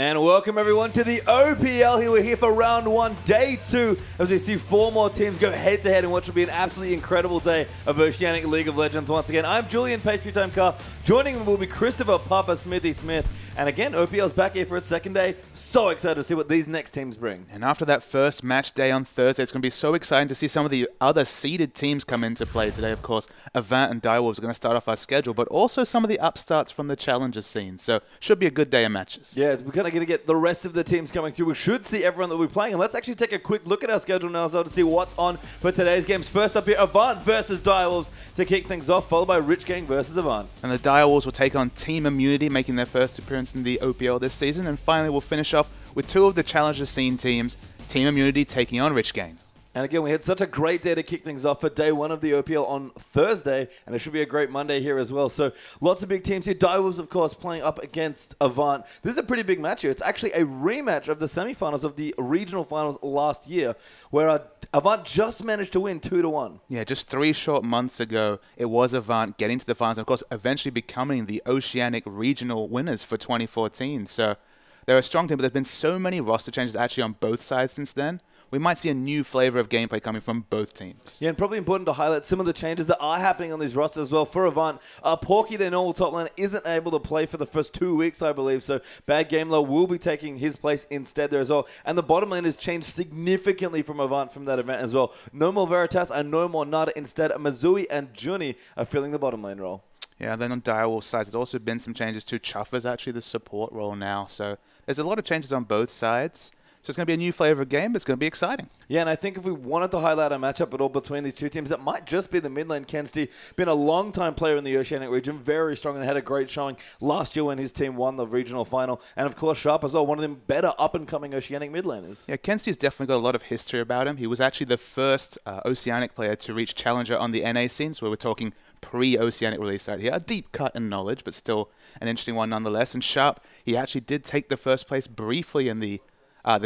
And welcome everyone to the OPL. Here we're here for round 1, day 2, as we see 4 more teams go head to head in what should be an absolutely incredible day of Oceanic League of Legends once again. I'm Julian Patriot Time Car. Joining me will be Christopher Papa Smithy Smith. And again, OPL's back here for its second day. So excited to see what these next teams bring. And after that first match day on Thursday, it's going to be so exciting to see some of the other seeded teams come into play today. Of course, Avant and Direwolves are going to start off our schedule, but also some of the upstarts from the challenger scene. So should be a good day of matches. Yeah, we're kind of going to get the rest of the teams coming through. We should see everyone that we're playing. And let's actually take a quick look at our schedule now as well to see what's on for today's games. First up here, Avant versus Direwolves to kick things off, followed by Rich Gang versus Avant. And the Direwolves will take on Team Immunity, making their first appearance in the OPL this season. And finally, we'll finish off with 2 of the challenger scene teams, Team Immunity taking on Rich Gang. And again, we had such a great day to kick things off for day 1 of the OPL on Thursday, and it should be a great Monday here as well. So lots of big teams here. Direwolves, of course, playing up against Avant. This is a pretty big match here. It's actually a rematch of the semifinals of the regional finals last year, where Avant just managed to win 2-1. Yeah, just 3 short months ago, it was Avant getting to the finals, and of course, eventually becoming the Oceanic regional winners for 2014. So they're a strong team, but there's been so many roster changes actually on both sides since then. We might see a new flavor of gameplay coming from both teams. Yeah, and probably important to highlight some of the changes that are happening on these rosters as well. For Avant, Porky, their normal top laner, isn't able to play for the first 2 weeks, I believe. So Bad Gamelow will be taking his place instead there as well. And the bottom lane has changed significantly from Avant from that event as well. No more Veritas and no more Nada. Instead, Mazui and Juni are filling the bottom lane role. Yeah, then on Direwolves' side, there's also been some changes too. Chuffer's actually the support role now. So there's a lot of changes on both sides. So it's going to be a new flavor of game, but it's going to be exciting. Yeah, and I think if we wanted to highlight a matchup at all between these two teams, it might just be the mid lane. Kensti, been a long-time player in the Oceanic region, very strong, and had a great showing last year when his team won the regional final. And of course, Sharp as well, one of them better up-and-coming Oceanic mid laners. Yeah, Kensti's definitely got a lot of history about him. He was actually the first Oceanic player to reach Challenger on the NA scene, so we're talking pre-Oceanic release right here. A deep cut in knowledge, but still an interesting one nonetheless. And Sharp, he actually did take the first place briefly in the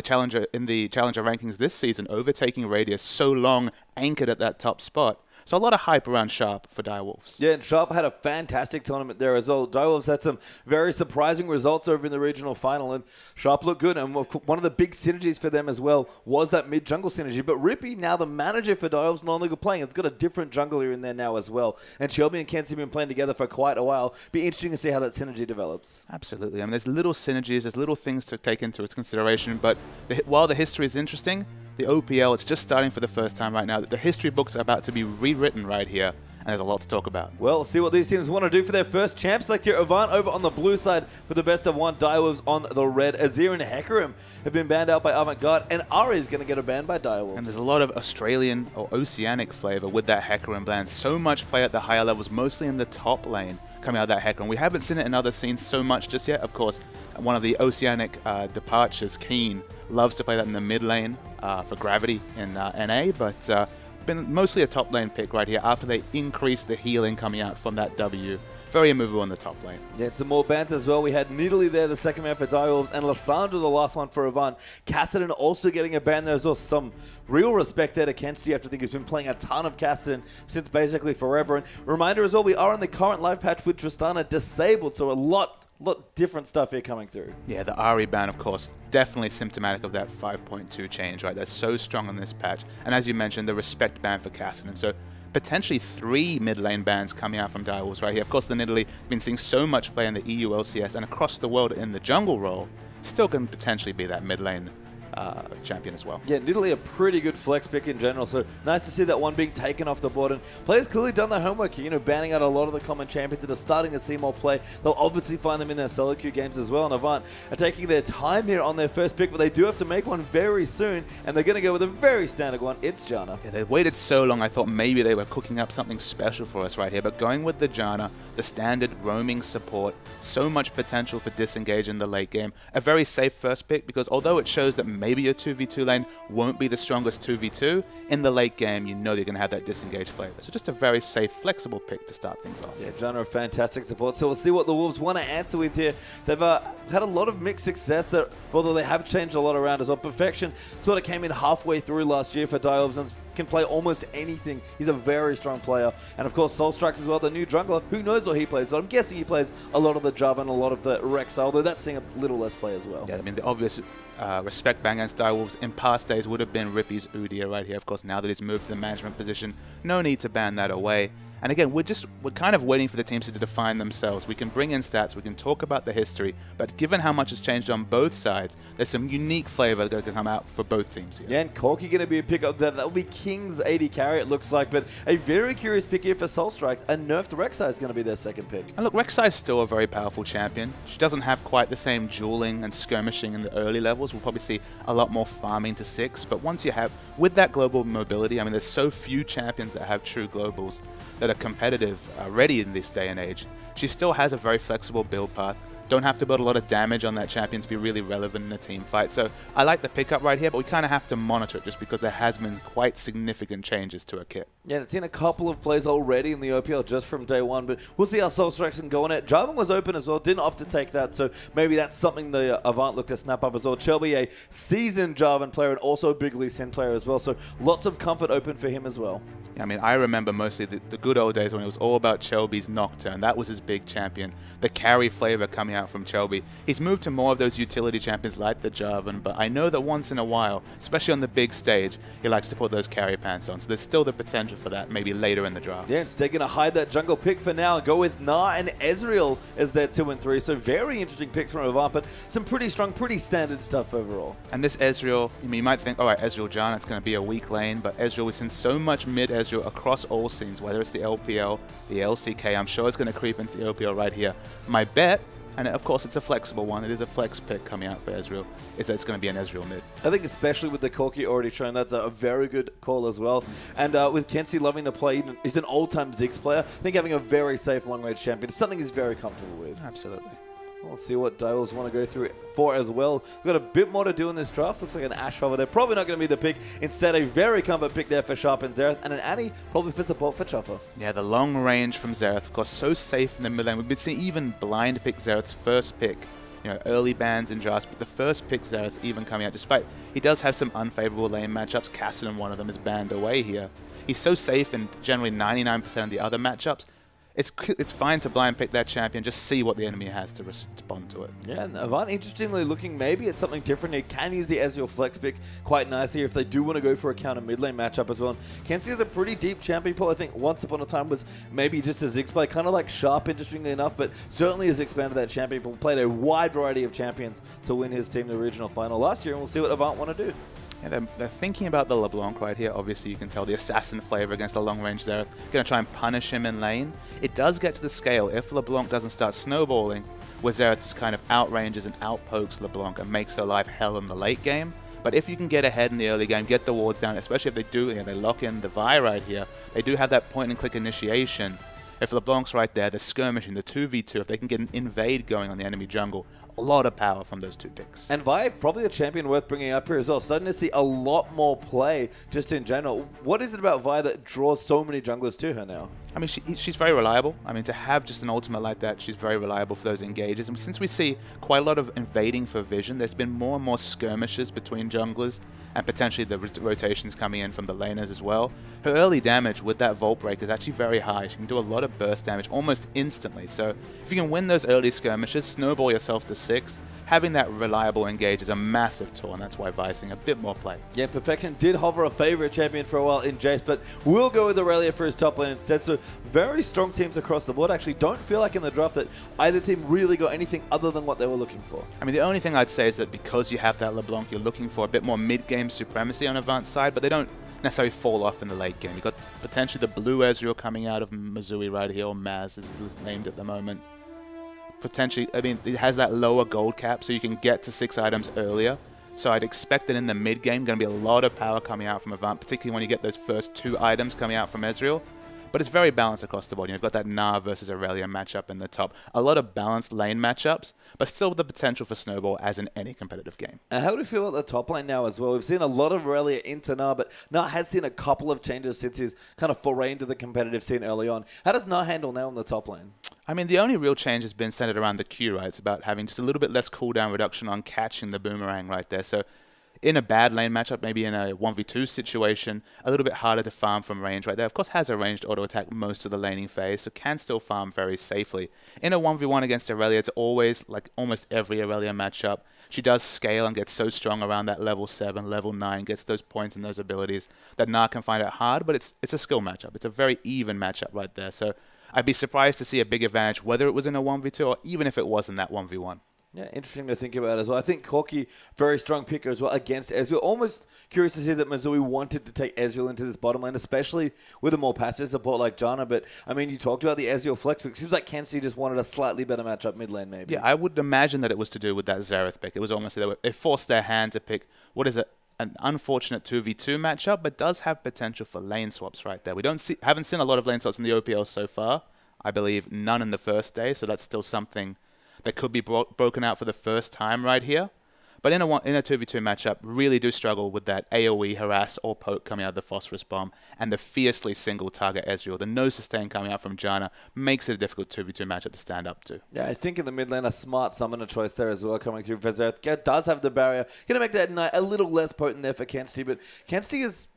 challenger rankings this season, overtaking Radius, so long anchored at that top spot. So a lot of hype around Sharp for Direwolves. Yeah, and Sharp had a fantastic tournament there as well. Direwolves had some very surprising results over in the regional final, and Sharp looked good. And one of the big synergies for them as well was that mid-jungle synergy. But Rippy, now the manager for Direwolves, no longer playing. It's got a different jungler in there now as well. And Shelby and Kenzie have been playing together for quite a while. Be interesting to see how that synergy develops. Absolutely. I mean, there's little synergies, there's little things to take into its consideration. But while the history is interesting, the OPL, it's just starting for the first time right now. The history books are about to be rewritten right here, and there's a lot to talk about. Well, see what these teams want to do for their first champ select here. Avant over on the blue side for the best of 1. Direwolves on the red. Azir and Hecarim have been banned out by Avant Garde, and Ari is going to get a ban by Direwolves. And there's a lot of Australian or Oceanic flavor with that Hecarim ban. So much play at the higher levels, mostly in the top lane, coming out of that Hecarim. We haven't seen it in other scenes so much just yet. Of course, one of the Oceanic departures, Keen, loves to play that in the mid lane for Gravity in NA, but been mostly a top lane pick right here after they increased the healing coming out from that W. Very immovable in the top lane. Yeah, some more bans as well. We had Nidalee there, the second man for Direwolves, and Lissandra, the last one for Avant. Kassadin also getting a ban there as well. Some real respect there to Kensti. You have to think he's been playing a ton of Kassadin since basically forever. And reminder as well, we are in the current live patch with Tristana disabled, so a lot different stuff here coming through. Yeah, the Ari ban, of course, definitely symptomatic of that 5.2 change, right? That's so strong on this patch. And as you mentioned, the respect ban for Kassadin. So potentially 3 mid lane bans coming out from Direwolves right here. Of course, the Nidalee been seeing so much play in the EU LCS and across the world in the jungle role, still can potentially be that mid lane champion as well. Yeah, Nidalee a pretty good flex pick in general, so nice to see that one being taken off the board. And players clearly done their homework here, you know, banning out a lot of the common champions that are starting to see more play. They'll obviously find them in their solo queue games as well, and Avant are taking their time here on their first pick, but they do have to make one very soon, and they're going to go with a very standard one. It's Janna. Yeah, they waited so long, I thought maybe they were cooking up something special for us right here, but going with the Janna, the standard roaming support, so much potential for disengage in the late game. A very safe first pick, because although it shows that maybe your 2v2 lane won't be the strongest 2v2, in the late game you know you're going to have that disengage flavor. So just a very safe, flexible pick to start things off. Yeah, Janna, a fantastic support. So we'll see what the Wolves want to answer with here. They've had a lot of mixed success, although they have changed a lot around as well. Perfection sort of came in halfway through last year for Direwolves, and can play almost anything. He's a very strong player. And of course, Soul Strikes as well, the new jungler. Who knows what he plays, but I'm guessing he plays a lot of the Java and a lot of the Rek'Sai, although that's seeing a little less play as well. Yeah, I mean, the obvious respect ban against Direwolves in past days would have been Rippy's Udyr right here. Of course, now that he's moved to the management position, no need to ban that away. And again, we're kind of waiting for the teams to define themselves. We can bring in stats, we can talk about the history, but given how much has changed on both sides, there's some unique flavor that can come out for both teams here. Yeah, and Corki going to be a pickup there. That will be King's AD carry, it looks like, but a very curious pick here for Soul Strike. A nerfed Rek'Sai is going to be their second pick. And look, Rek'Sai is still a very powerful champion. She doesn't have quite the same dueling and skirmishing in the early levels. We'll probably see a lot more farming to 6, but once you have, with that global mobility, I mean, there's so few champions that have true globals that are competitive already in this day and age. She still has a very flexible build path. Don't have to build a lot of damage on that champion to be really relevant in a team fight. So I like the pickup right here, but we kind of have to monitor it just because there has been quite significant changes to her kit. Yeah, it's seen a couple of plays already in the OPL just from day one, but we'll see how Soul Strikes can go on it. Jarvan was open as well, didn't opt to take that, so maybe that's something the Avant looked to snap up as well. Shelby, a seasoned Jarvan player and also a big Lee Sin player as well, so lots of comfort open for him as well. I mean, I remember mostly the good old days when it was all about Shelby's Nocturne. That was his big champion. The carry flavor coming out from Shelby. He's moved to more of those utility champions like the Jarvan, but I know that once in a while, especially on the big stage, he likes to put those carry pants on. So there's still the potential for that maybe later in the draft. Yeah, instead going to hide that jungle pick for now and go with Gnar and Ezreal as their 2 and 3. So very interesting picks from Avant, but some pretty strong, pretty standard stuff overall. And this Ezreal, I mean, you might think, all right, Ezreal Jan, it's going to be a weak lane, but Ezreal, we've seen so much mid Ezreal across all scenes, whether it's the LPL, the LCK. I'm sure it's going to creep into the OPL right here. My bet, and of course it's a flexible one, it is a flex pick coming out for Ezreal, is that it's going to be an Ezreal mid. I think especially with the Corki already shown, that's a very good call as well. And with Kenzie loving to play, he's an old-time Ziggs player. I think having a very safe long-range champion is something he's very comfortable with. Absolutely. We'll see what Direwolves want to go through for as well. We've got a bit more to do in this draft. Looks like an Ashe over there. Probably not going to be the pick. Instead, a very comfort pick there for Sharp and Xerath. And an Annie probably for support for Chopper. Yeah, the long range from Xerath, of course, so safe in the mid lane. We've been seeing even blind pick Xerath's first pick. You know, early bans in drafts, but the first pick Xerath's even coming out, despite he does have some unfavorable lane matchups. Kassadin, one of them, is banned away here. He's so safe in generally 99% of the other matchups. It's fine to blind pick that champion, just see what the enemy has to respond to it. Yeah, and Avant interestingly looking maybe at something different. He can use the Ezreal flex pick quite nicely if they do want to go for a counter mid lane matchup as well. Kenzie is a pretty deep champion pool. I think once upon a time was maybe just a Ziggs play, kind of like Sharp interestingly enough, but certainly has expanded that champion pool, played a wide variety of champions to win his team the regional final last year, and we'll see what Avant want to do. Yeah, they're thinking about the LeBlanc right here. Obviously, you can tell the assassin flavor against the long-range Xerath. Going to try and punish him in lane. It does get to the scale. If LeBlanc doesn't start snowballing, where Xerath just kind of outranges and outpokes LeBlanc and makes her life hell in the late game. But if you can get ahead in the early game, get the wards down, especially if they do, they lock in the Vi right here. They do have that point-and-click initiation. If LeBlanc's right there, the skirmishing, the 2v2, if they can get an invade going on the enemy jungle, a lot of power from those 2 picks. And Vi, probably a champion worth bringing up here as well. Starting to see a lot more play just in general. What is it about Vi that draws so many junglers to her now? I mean, she's very reliable. I mean, to have just an ultimate like that, she's very reliable for those engages. And since we see quite a lot of invading for vision, there's been more and more skirmishes between junglers and potentially the rotations coming in from the laners as well. Her early damage with that Volt Break is actually very high. She can do a lot of burst damage almost instantly. So if you can win those early skirmishes, snowball yourself to 6, having that reliable engage is a massive tool, and that's why Vi's seeing a bit more play. Yeah, Perfection did hover a favorite champion for a while in Jace, but we'll go with Aurelia for his top lane instead. So very strong teams across the board. Actually, don't feel like in the draft that either team really got anything other than what they were looking for. I mean, the only thing I'd say is that because you have that LeBlanc, you're looking for a bit more mid-game supremacy on Avant's side, but they don't necessarily fall off in the late game. You've got potentially the blue Ezreal coming out of Missouri right here, or Maz as he's named at the moment. Potentially, I mean, it has that lower gold cap, so you can get to 6 items earlier. So I'd expect that in the mid game, going to be a lot of power coming out from Avant, particularly when you get those first 2 items coming out from Ezreal. But it's very balanced across the board. You've got that Gnar versus Aurelia matchup in the top. A lot of balanced lane matchups, but still with the potential for snowball as in any competitive game. How do you feel about the top lane now as well? We've seen a lot of Aurelia into Gnar, but Gnar has seen a couple of changes since his kind of foray into the competitive scene early on. How does Gnar handle now in the top lane? I mean, the only real change has been centered around the Q, right? It's about having just a little bit less cooldown reduction on catching the boomerang right there. So in a bad lane matchup, maybe in a 1v2 situation, a little bit harder to farm from range right there. Of course, has a ranged auto attack most of the laning phase, so can still farm very safely. In a 1v1 against Aurelia, it's always, like almost every Aurelia matchup, she does scale and gets so strong around that level 7, level 9, gets those points and those abilities that Na can find it hard, but it's a skill matchup. It's a very even matchup right there. So I'd be surprised to see a big advantage, whether it was in a 1v2 or even if it wasn't that 1v1. Yeah, interesting to think about as well. I think Corki, very strong picker as well against Ezreal. Almost curious to see that Missouri wanted to take Ezreal into this bottom lane, especially with a more passive support like Janna. But, I mean, you talked about the Ezreal flex pick. It seems like Kenzie just wanted a slightly better matchup mid lane, maybe. Yeah, I would imagine that it was to do with that Xerath pick. It was almost they forced their hand to pick, what is it, an unfortunate 2v2 matchup, but does have potential for lane swaps right there. We haven't seen a lot of lane swaps in the OPL so far. I believe none in the first day, so that's still something that could be broken out for the first time right here. But in a 2v2 matchup, really do struggle with that AoE, harass, or poke coming out of the Phosphorus Bomb, and the fiercely single target Ezreal. The no sustain coming out from Janna makes it a difficult 2v2 matchup to stand up to. Yeah, I think in the mid lane, a smart summoner choice there as well coming through. Xerath does have the barrier. Going to make that Ignite a little less potent there for Kenzie, but Kenzie is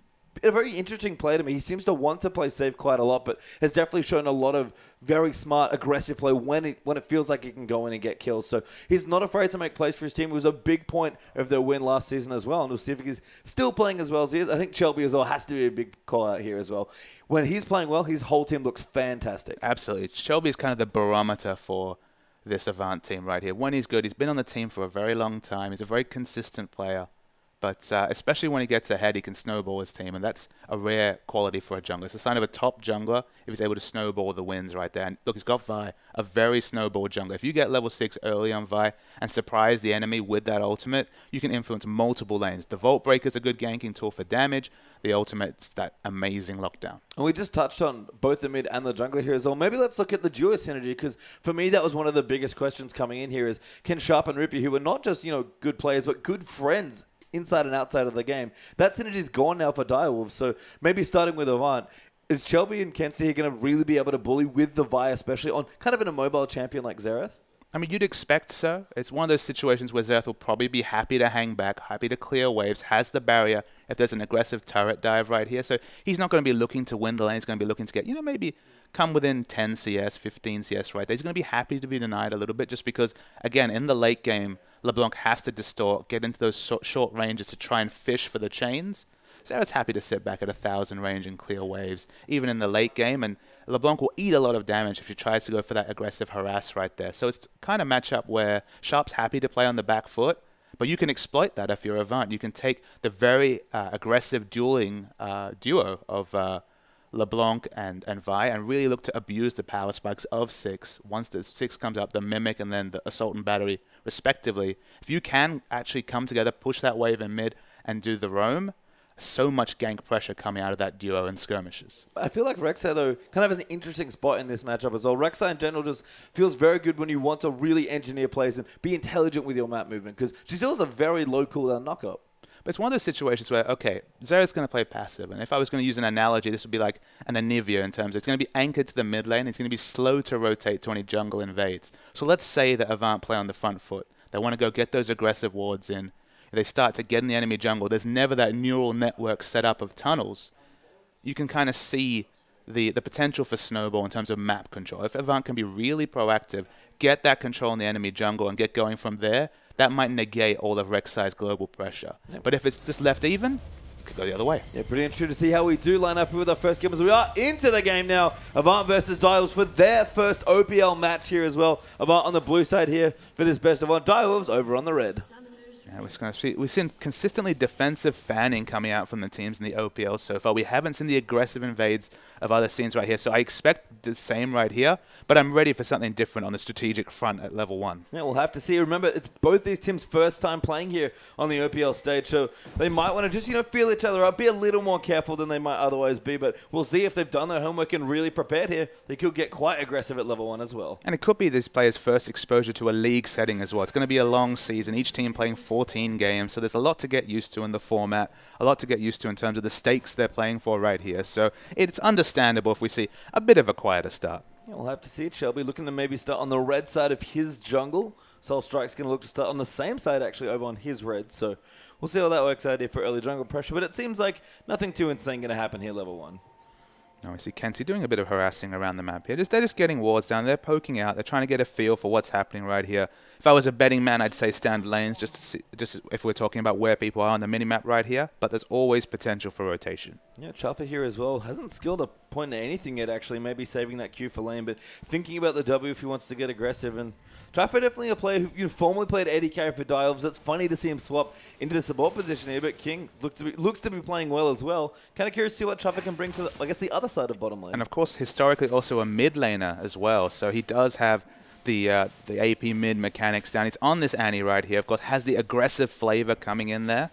a very interesting play to me. He seems to want to play safe quite a lot, but has definitely shown a lot of very smart, aggressive play when it feels like he can go in and get kills. So he's not afraid to make plays for his team. It was a big point of their win last season as well. And we'll see if he's still playing as well as he is. I think Shelby as well has to be a big call out here as well. When he's playing well, his whole team looks fantastic. Absolutely. Shelby is kind of the barometer for this Avant team right here. When he's good, he's been on the team for a very long time. He's a very consistent player. But especially when he gets ahead, he can snowball his team, and that's a rare quality for a jungler. It's a sign of a top jungler if he's able to snowball the wins right there. And look, he's got Vi, a very snowball jungler. If you get level 6 early on Vi and surprise the enemy with that ultimate, you can influence multiple lanes. The Vault Breaker's a good ganking tool for damage. The ultimate's that amazing lockdown. And we just touched on both the mid and the jungler here as well. Maybe let's look at the duo synergy, because for me, that was one of the biggest questions coming in here is, can Sharp and Rippy, who are not just, good players, but good friends inside and outside of the game, that synergy's gone now for Direwolves. So maybe starting with Avant, is Shelby and Kenzie going to really be able to bully with the Vi, especially on kind of in a mobile champion like Xerath? I mean, you'd expect so. It's one of those situations where Xerath will probably be happy to hang back, happy to clear waves, has the barrier if there's an aggressive turret dive right here. So he's not going to be looking to win the lane. He's going to be looking to get, maybe come within 10 CS, 15 CS right there. He's going to be happy to be denied a little bit just because, again, in the late game, LeBlanc has to distort, get into those short ranges to try and fish for the chains. Xerath's happy to sit back at 1,000 range and clear waves, even in the late game, and LeBlanc will eat a lot of damage if she tries to go for that aggressive harass right there. So it's kind of matchup where Sharp's happy to play on the back foot, but you can exploit that if you're Avant. You can take the very aggressive dueling duo of LeBlanc and Vi and really look to abuse the power spikes of 6. Once the 6 comes up, the Mimic and then the Assault and Battery respectively. If you can actually come together, push that wave in mid and do the roam, so much gank pressure coming out of that duo and skirmishes. I feel like Rek'Sai, though, kind of has an interesting spot in this matchup as well. Rek'Sai in general just feels very good when you want to really engineer plays and be intelligent with your map movement, because she still has a very low cooldown knockup. But it's one of those situations where, okay, Xerath's going to play passive, and if I was going to use an analogy, this would be like an Anivia in terms of it's going to be anchored to the mid lane, it's going to be slow to rotate to any jungle invades. So let's say that Avant play on the front foot. They want to go get those aggressive wards in. They start to get in the enemy jungle. There's never that neural network set up of tunnels. You can kind of see the potential for snowball in terms of map control. If Avant can be really proactive, get that control in the enemy jungle and get going from there, that might negate all of Rek'Sai's global pressure. Yep. But if it's just left even, it could go the other way. Yeah, pretty interesting to see how we do line up with our first game as we are into the game now. Avant versus Direwolves for their first OPL match here as well. Avant on the blue side here for this best of one. Direwolves over on the red. Yeah, we've seen consistently defensive fanning coming out from the teams in the OPL so far. We haven't seen the aggressive invades of other scenes right here, so I expect the same right here, but I'm ready for something different on the strategic front at level 1. Yeah, we'll have to see. Remember, it's both these teams' first time playing here on the OPL stage, so they might want to just, feel each other up, be a little more careful than they might otherwise be, but we'll see if they've done their homework and really prepared here. They could get quite aggressive at level 1 as well. And it could be this player's first exposure to a league setting as well. It's going to be a long season, each team playing 14 games, so there's a lot to get used to in the format, a lot to get used to in terms of the stakes they're playing for right here. So it's understandable if we see a bit of a quieter start. Yeah, we'll have to see it. Shelby looking to maybe start on the red side of his jungle. Soul Strike's going to look to start on the same side, actually, over on his red. So we'll see how that works out here for early jungle pressure. But it seems like nothing too insane going to happen here, level 1. Now we see Kenzie doing a bit of harassing around the map here. They're just getting wards down. They're poking out. They're trying to get a feel for what's happening right here. If I was a betting man, I'd say standard lanes, just to see, just if we're talking about where people are on the minimap right here. But there's always potential for rotation. Yeah, Chuffer here as well. Hasn't skilled a point to anything yet, actually. Maybe saving that Q for lane, but thinking about the W if he wants to get aggressive. And Chuffer definitely a player who formerly played AD carry for Dialves. It's funny to see him swap into the support position here, but King looks to be playing well as well. Kind of curious to see what Chuffer can bring to, I guess, the other side of bottom lane. And of course, historically also a mid laner as well. So he does have the AP mid mechanics down. He's on this Annie right here. Of course, has the aggressive flavor coming in there.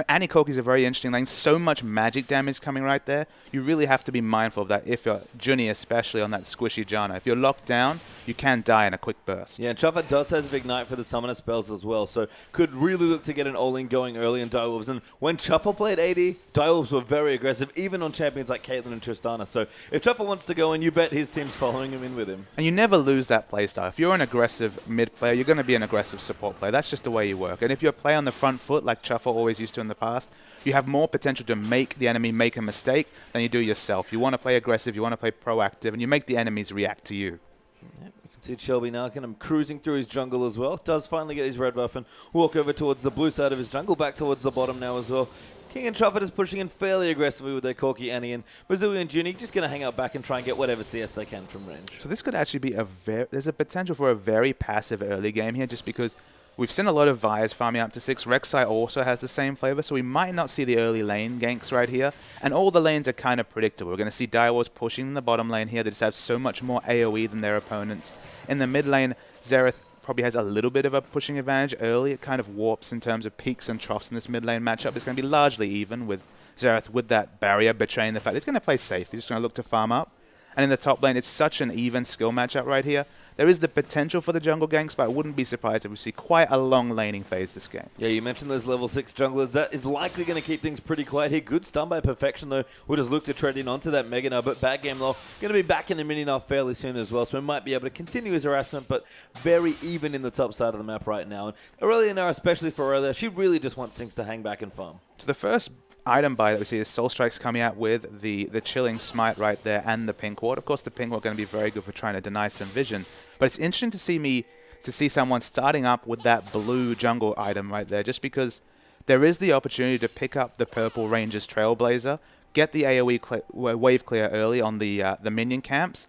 Annie Corki's a very interesting lane. So much magic damage coming right there. You really have to be mindful of that if you're Junie, especially on that squishy Janna. If you're locked down, you can die in a quick burst. Yeah, and Chuffer does have Ignite for the summoner spells as well, so could really look to get an all-in going early in Direwolves. And when Chuffer played AD, Direwolves were very aggressive, even on champions like Caitlyn and Tristana. So if Chuffer wants to go in, you bet his team's following him in with him. And you never lose that playstyle. If you're an aggressive mid player, you're going to be an aggressive support player. That's just the way you work. And if you play on the front foot, like Chuffer always used to in the past, you have more potential to make the enemy make a mistake than you do yourself. You want to play aggressive, you want to play proactive, and you make the enemies react to you. Yep, you can see Shelby now kind of cruising through his jungle as well. Does finally get his red buff and walk over towards the blue side of his jungle, back towards the bottom now as well. King and Chuffer is pushing in fairly aggressively with their Corki, Annie, and Bazooka and Junie just going to hang out back and try and get whatever CS they can from range. So this could actually be there's a potential for a very passive early game here, just because we've seen a lot of Vias farming up to 6. Rek'Sai also has the same flavor, so we might not see the early lane ganks right here. And all the lanes are kind of predictable. We're going to see Direwolves pushing in the bottom lane here. They just have so much more AoE than their opponents. In the mid lane, Xerath probably has a little bit of a pushing advantage early. It kind of warps in terms of peaks and troughs in this mid lane matchup. It's going to be largely even with Xerath with that barrier betraying the fact he's going to play safe. He's just going to look to farm up. And in the top lane, it's such an even skill matchup right here. There is the potential for the jungle ganks, but I wouldn't be surprised if we see quite a long laning phase this game. Yeah, you mentioned those level 6 junglers. That is likely going to keep things pretty quiet here. Good stun by Perfection, though. We'll just look to tread in onto that Mega Nub, but bad game low. Going to be back in the mini nub fairly soon as well, so we might be able to continue his harassment, but very even in the top side of the map right now. And Aurelia now, especially for Aurelia, she really just wants things to hang back and farm. So the first item buy that we see is Soul Strike's coming out with the Chilling Smite right there and the Pink Ward. Of course, the Pink Ward going to be very good for trying to deny some vision. But it's interesting to see someone starting up with that blue jungle item right there, just because there is the opportunity to pick up the purple Ranger's Trailblazer, get the AoE wave clear early on the minion camps,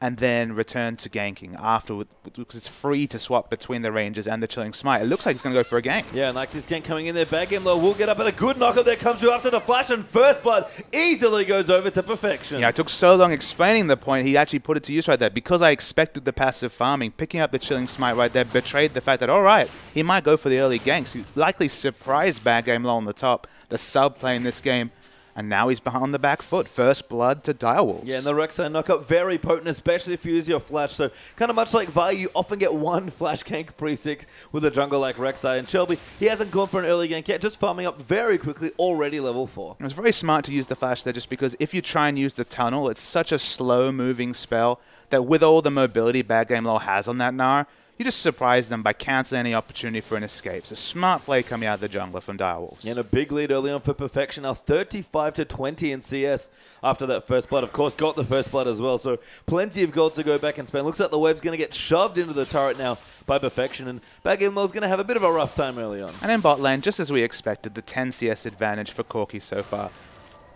and then return to ganking afterward, because it's free to swap between the Rangers and the Chilling Smite. It looks like he's going to go for a gank. Yeah, and like this gank coming in there, bad game low will get up, and a good knockup there comes through after the flash, and First Blood easily goes over to Perfection. Yeah, I took so long explaining the point, he actually put it to use right there. Because I expected the passive farming, picking up the Chilling Smite right there betrayed the fact that, all right, he might go for the early ganks. He likely surprised bad game low on the top, the sub playing this game. And now he's on the back foot. First blood to Direwolves. Yeah, and the Rek'Sai knockup, very potent, especially if you use your flash. So kind of much like Vi, you often get one flash gank pre-6 with a jungle like Rek'Sai. And Shelby, he hasn't gone for an early gank yet, just farming up very quickly, already level 4. It was very smart to use the flash there, just because if you try and use the tunnel, it's such a slow-moving spell that with all the mobility Bad Game Law has on that Gnar, you just surprise them by cancelling any opportunity for an escape. So smart play coming out of the jungler from Direwolves. And a big lead early on for Perfection. Now 35-20 in CS after that first blood. Of course, got the first blood as well. So plenty of gold to go back and spend. Looks like the wave's going to get shoved into the turret now by Perfection. And Bad Game Law's going to have a bit of a rough time early on. And in bot lane, just as we expected, the 10 CS advantage for Corki so far.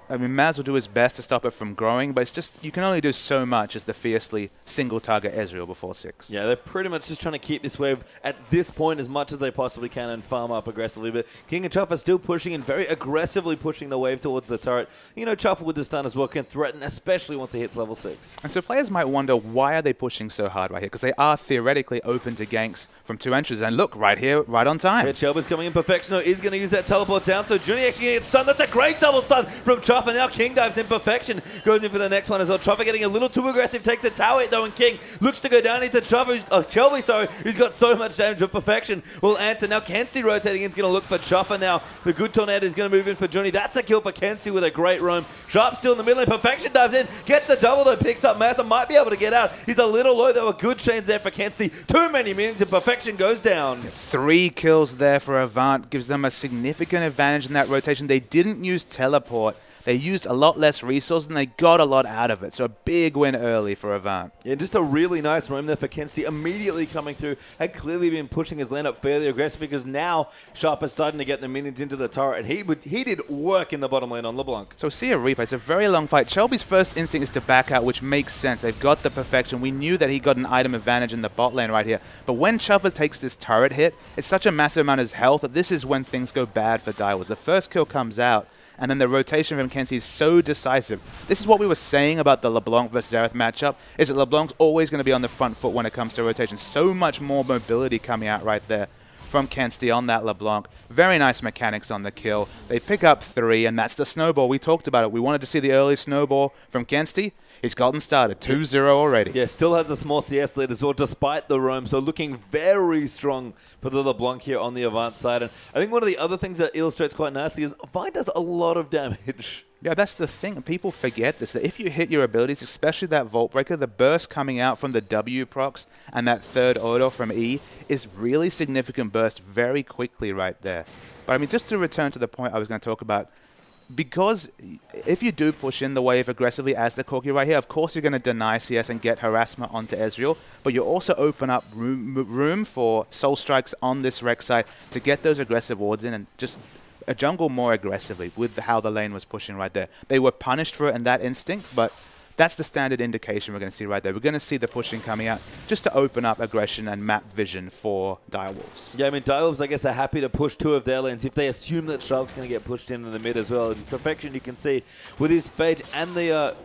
I mean, Maz will do his best to stop it from growing, but it's just, you can only do so much as the fiercely single-target Ezreal before 6. Yeah, they're pretty much just trying to keep this wave at this point as much as they possibly can and farm up aggressively. But King and Chuff are still pushing and very aggressively pushing the wave towards the turret. You know, Chuff with the stun as well can threaten, especially once he hits level 6. And so players might wonder, why are they pushing so hard right here? Because they are theoretically open to ganks from 2 entries. And look, right here, right on time. Yeah, Shelby's coming in. Perfectional is going to use that teleport down, so Junie actually going to get stunned. That's a great double stun from Chuff. Chopper. Now King dives in. Perfection goes in for the next one as well. Chopper getting a little too aggressive. Takes a tower hit though, and King looks to go down into Chopper. Shelby, sorry, who's got so much damage, but Perfection will answer. Now Kenzie rotating in is going to look for Chopper now. The good Tornado is going to move in for Johnny. That's a kill for Kenzie with a great roam. Sharp still in the middle, and Perfection dives in. Gets the double though, picks up Massa. Might be able to get out. He's a little low. There were good chains there for Kenzie. Too many minions, and Perfection goes down. 3 kills there for Avant. Gives them a significant advantage in that rotation. They didn't use teleport. They used a lot less resources, and they got a lot out of it. So a big win early for Avant. Yeah, just a really nice roam there for Kenzie. Immediately coming through. Had clearly been pushing his lane up fairly aggressive, because now Sharp is starting to get the minions into the turret. And he did work in the bottom lane on LeBlanc. So see a replay. It's a very long fight. Shelby's first instinct is to back out, which makes sense. They've got the Perfection. We knew that he got an item advantage in the bot lane right here. But when Chuffer takes this turret hit, it's such a massive amount of his health that this is when things go bad for Direwolves. The first kill comes out, and then the rotation from Kenzie is so decisive. This is what we were saying about the LeBlanc versus Xerath matchup, is that LeBlanc's always going to be on the front foot when it comes to rotation. So much more mobility coming out right there from Kenzie on that LeBlanc. Very nice mechanics on the kill. They pick up 3, and that's the snowball. We talked about it. We wanted to see the early snowball from Kenzie. He's gotten started, 2-0 already. Yeah, still has a small CS lead as well, despite the roam. So looking very strong for the LeBlanc here on the Avant side. And I think one of the other things that illustrates quite nicely is Avant does a lot of damage. Yeah, that's the thing. People forget this, that if you hit your abilities, especially that Vault Breaker, the burst coming out from the W procs and that third auto from E is really significant burst very quickly right there. But I mean, just to return to the point I was going to talk about, because if you do push in the wave aggressively as the Corki right here, of course you're going to deny CS and get harassment onto Ezreal, but you also open up room for Soul Strikes on this Rex side to get those aggressive wards in and just jungle more aggressively with how the lane was pushing right there. They were punished for it in that instinct, but that's the standard indication we're going to see right there. We're going to see the pushing coming out just to open up aggression and map vision for Direwolves. Yeah, I mean, Direwolves, I guess, are happy to push 2 of their lanes if they assume that Sharp's going to get pushed in the mid as well. And Perfection, you can see, with his Phage and the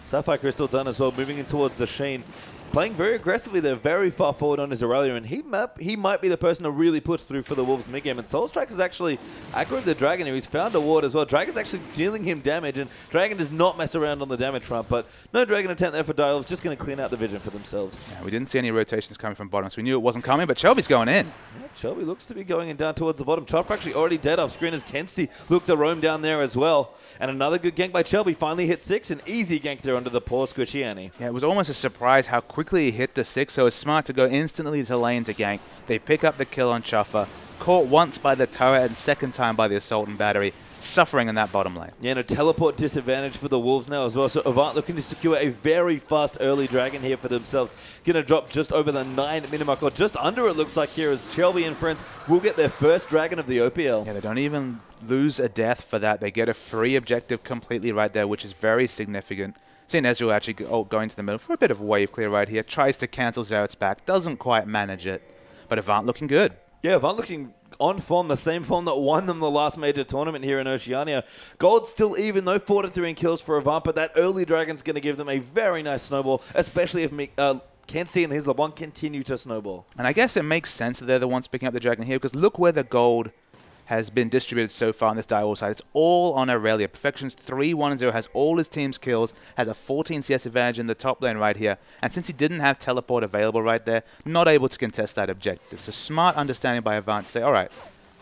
Sapphire Crystal done as well, moving in towards the Sheen. Playing very aggressively. They're very far forward on his Aurelia, and he might be the person to really push through for the Wolves mid-game. And Soul Strike is actually aggroed the Dragon here. He's found a ward as well. Dragon's actually dealing him damage, and Dragon does not mess around on the damage front. But no Dragon attempt there for Direwolves. Just going to clean out the vision for themselves. Yeah, we didn't see any rotations coming from bottom, so we knew it wasn't coming, but Shelby's going in. Yeah, Shelby looks to be going in down towards the bottom. Chopper actually already dead off screen as Kenzie looks to roam down there as well. And another good gank by Shelby. Finally hit 6. An easy gank there under the poor Squishy Annie. Yeah, it was almost a surprise how quickly he hit the 6, so it's smart to go instantly to lane to gank. They pick up the kill on Chuffer. Caught once by the turret and second time by the Assault and Battery. Suffering in that bottom lane. Yeah, and a teleport disadvantage for the Wolves now as well. So Avant looking to secure a very fast early Dragon here for themselves. Going to drop just over the 9-minute mark, or just under it looks like here, as Shelby and friends will get their first Dragon of the OPL. Yeah, they don't even lose a death for that. They get a free objective completely right there, which is very significant. Seeing Ezreal actually going to the middle for a bit of wave clear right here. Tries to cancel Xerath's back. Doesn't quite manage it. But Avant looking good. Yeah, Avant looking on form, the same form that won them the last major tournament here in Oceania. Gold still even, though 4-3 in kills for Avant, but that early Dragon's going to give them a very nice snowball, especially if Kenzie and his LeBlanc continue to snowball. And I guess it makes sense that they're the ones picking up the Dragon here, because look where the gold has been distributed so far on this Direwolves side. It's all on Aurelia. Perfection's 3-1-0, has all his team's kills, has a 14 CS advantage in the top lane right here. And since he didn't have teleport available right there, not able to contest that objective. So smart understanding by Avant to say, all right,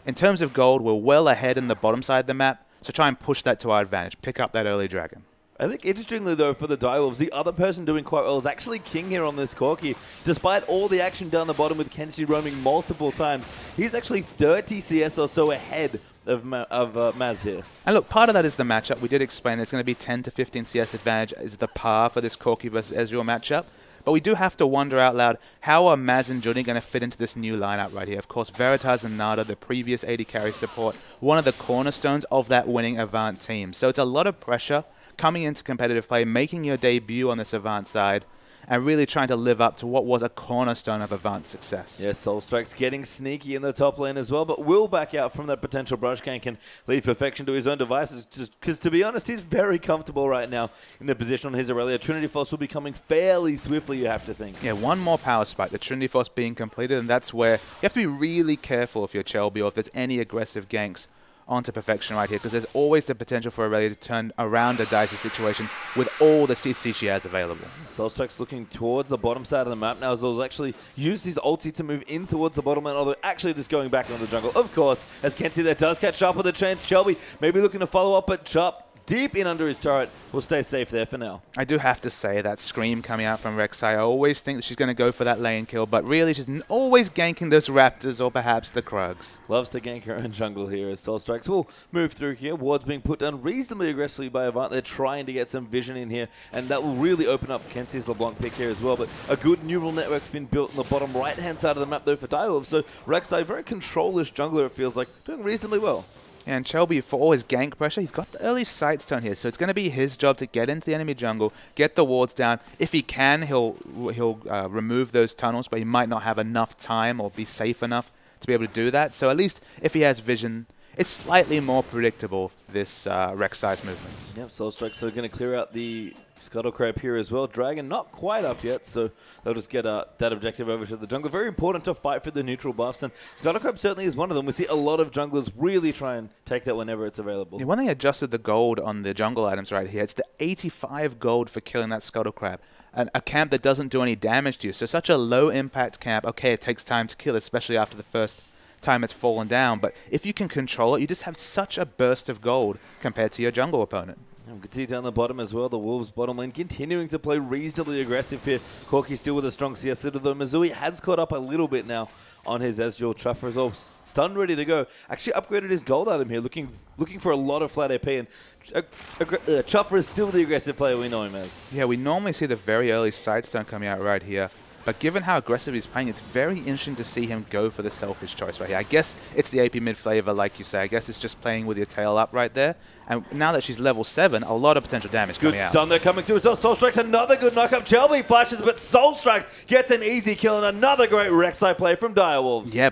in terms of gold, we're well ahead in the bottom side of the map, so try and push that to our advantage. Pick up that early Dragon. I think, interestingly, though, for the Direwolves, the other person doing quite well is actually King here on this Corki. Despite all the action down the bottom with Kenzie roaming multiple times, he's actually 30 CS or so ahead of Maz here. And look, part of that is the matchup. We did explain there's going to be 10 to 15 CS advantage is the par for this Corki versus Ezreal matchup. But we do have to wonder out loud, how are Maz and Johnny going to fit into this new lineup right here? Of course, Veritas and Nada, the previous AD carry support, one of the cornerstones of that winning Avant team. So it's a lot of pressure coming into competitive play, making your debut on this Avant side, and really trying to live up to what was a cornerstone of Avant's success. Yeah, Soul Strike's getting sneaky in the top lane as well, but will back out from that potential brush gank and leave Perfection to his own devices, just because, to be honest, he's very comfortable right now in the position on his Aurelia. Trinity Force will be coming fairly swiftly, you have to think. Yeah, one more power spike, the Trinity Force being completed, and that's where you have to be really careful if you're Shelby or if there's any aggressive ganks onto Perfection right here, because there's always the potential for Aurelia to turn around a dicey situation with all the CC she has available. Soulstrike's looking towards the bottom side of the map now, as well as actually used his ulti to move in towards the bottom lane, although actually just going back into the jungle. Of course, as Kenzie there does catch Sharp with a chance. Shelby maybe looking to follow up, but Sharp deep in under his turret will stay safe there for now. I do have to say that scream coming out from Rek'Sai, I always think that she's going to go for that lane kill, but really she's always ganking those Raptors or perhaps the Krugs. Loves to gank her own jungle here as Soulstrikes will move through here. Ward's being put down reasonably aggressively by Avant. They're trying to get some vision in here, and that will really open up Kenzie's LeBlanc pick here as well. But a good neural network's been built on the bottom right-hand side of the map though for Direwolf. So Rek'Sai, very control-ish jungler it feels like, doing reasonably well. And Shelby, for all his gank pressure, he's got the early sight stone here, so it's going to be his job to get into the enemy jungle, get the wards down. If he can, he'll remove those tunnels, but he might not have enough time or be safe enough to be able to do that. So at least if he has vision, it's slightly more predictable, this Rek'Sai's movements. Yep, Soulstrike still going to clear out the Scuttle Crab here as well. Dragon not quite up yet, so they'll just get that objective over to the jungle. Very important to fight for the neutral buffs, and Scuttle Crab certainly is one of them. We see a lot of junglers really try and take that whenever it's available. Yeah, when they adjusted the gold on the jungle items right here, it's the 85 gold for killing that Scuttle Crab. And a camp that doesn't do any damage to you. So such a low impact camp, okay, it takes time to kill, especially after the first time it's fallen down. But if you can control it, you just have such a burst of gold compared to your jungle opponent. We can see down the bottom as well, the Wolves bottom lane continuing to play reasonably aggressive here. Corki still with a strong CS leader, though Missouri has caught up a little bit now on his Ezreal. Chuffer is all stunned, ready to go. Actually upgraded his gold item here, looking for a lot of flat AP, and Chuffer is still the aggressive player we know him as. Yeah, we normally see the very early sidestone coming out right here. But given how aggressive he's playing, it's very interesting to see him go for the selfish choice right here. I guess it's the AP mid flavor, like you say. I guess it's just playing with your tail up right there. And now that she's level 7, a lot of potential damage coming out. Good stun there coming through as well. Soulstrike's another good knock-up. Shelby flashes, but Soulstrike gets an easy kill and another great Rek'Sai play from Direwolves. Yeah,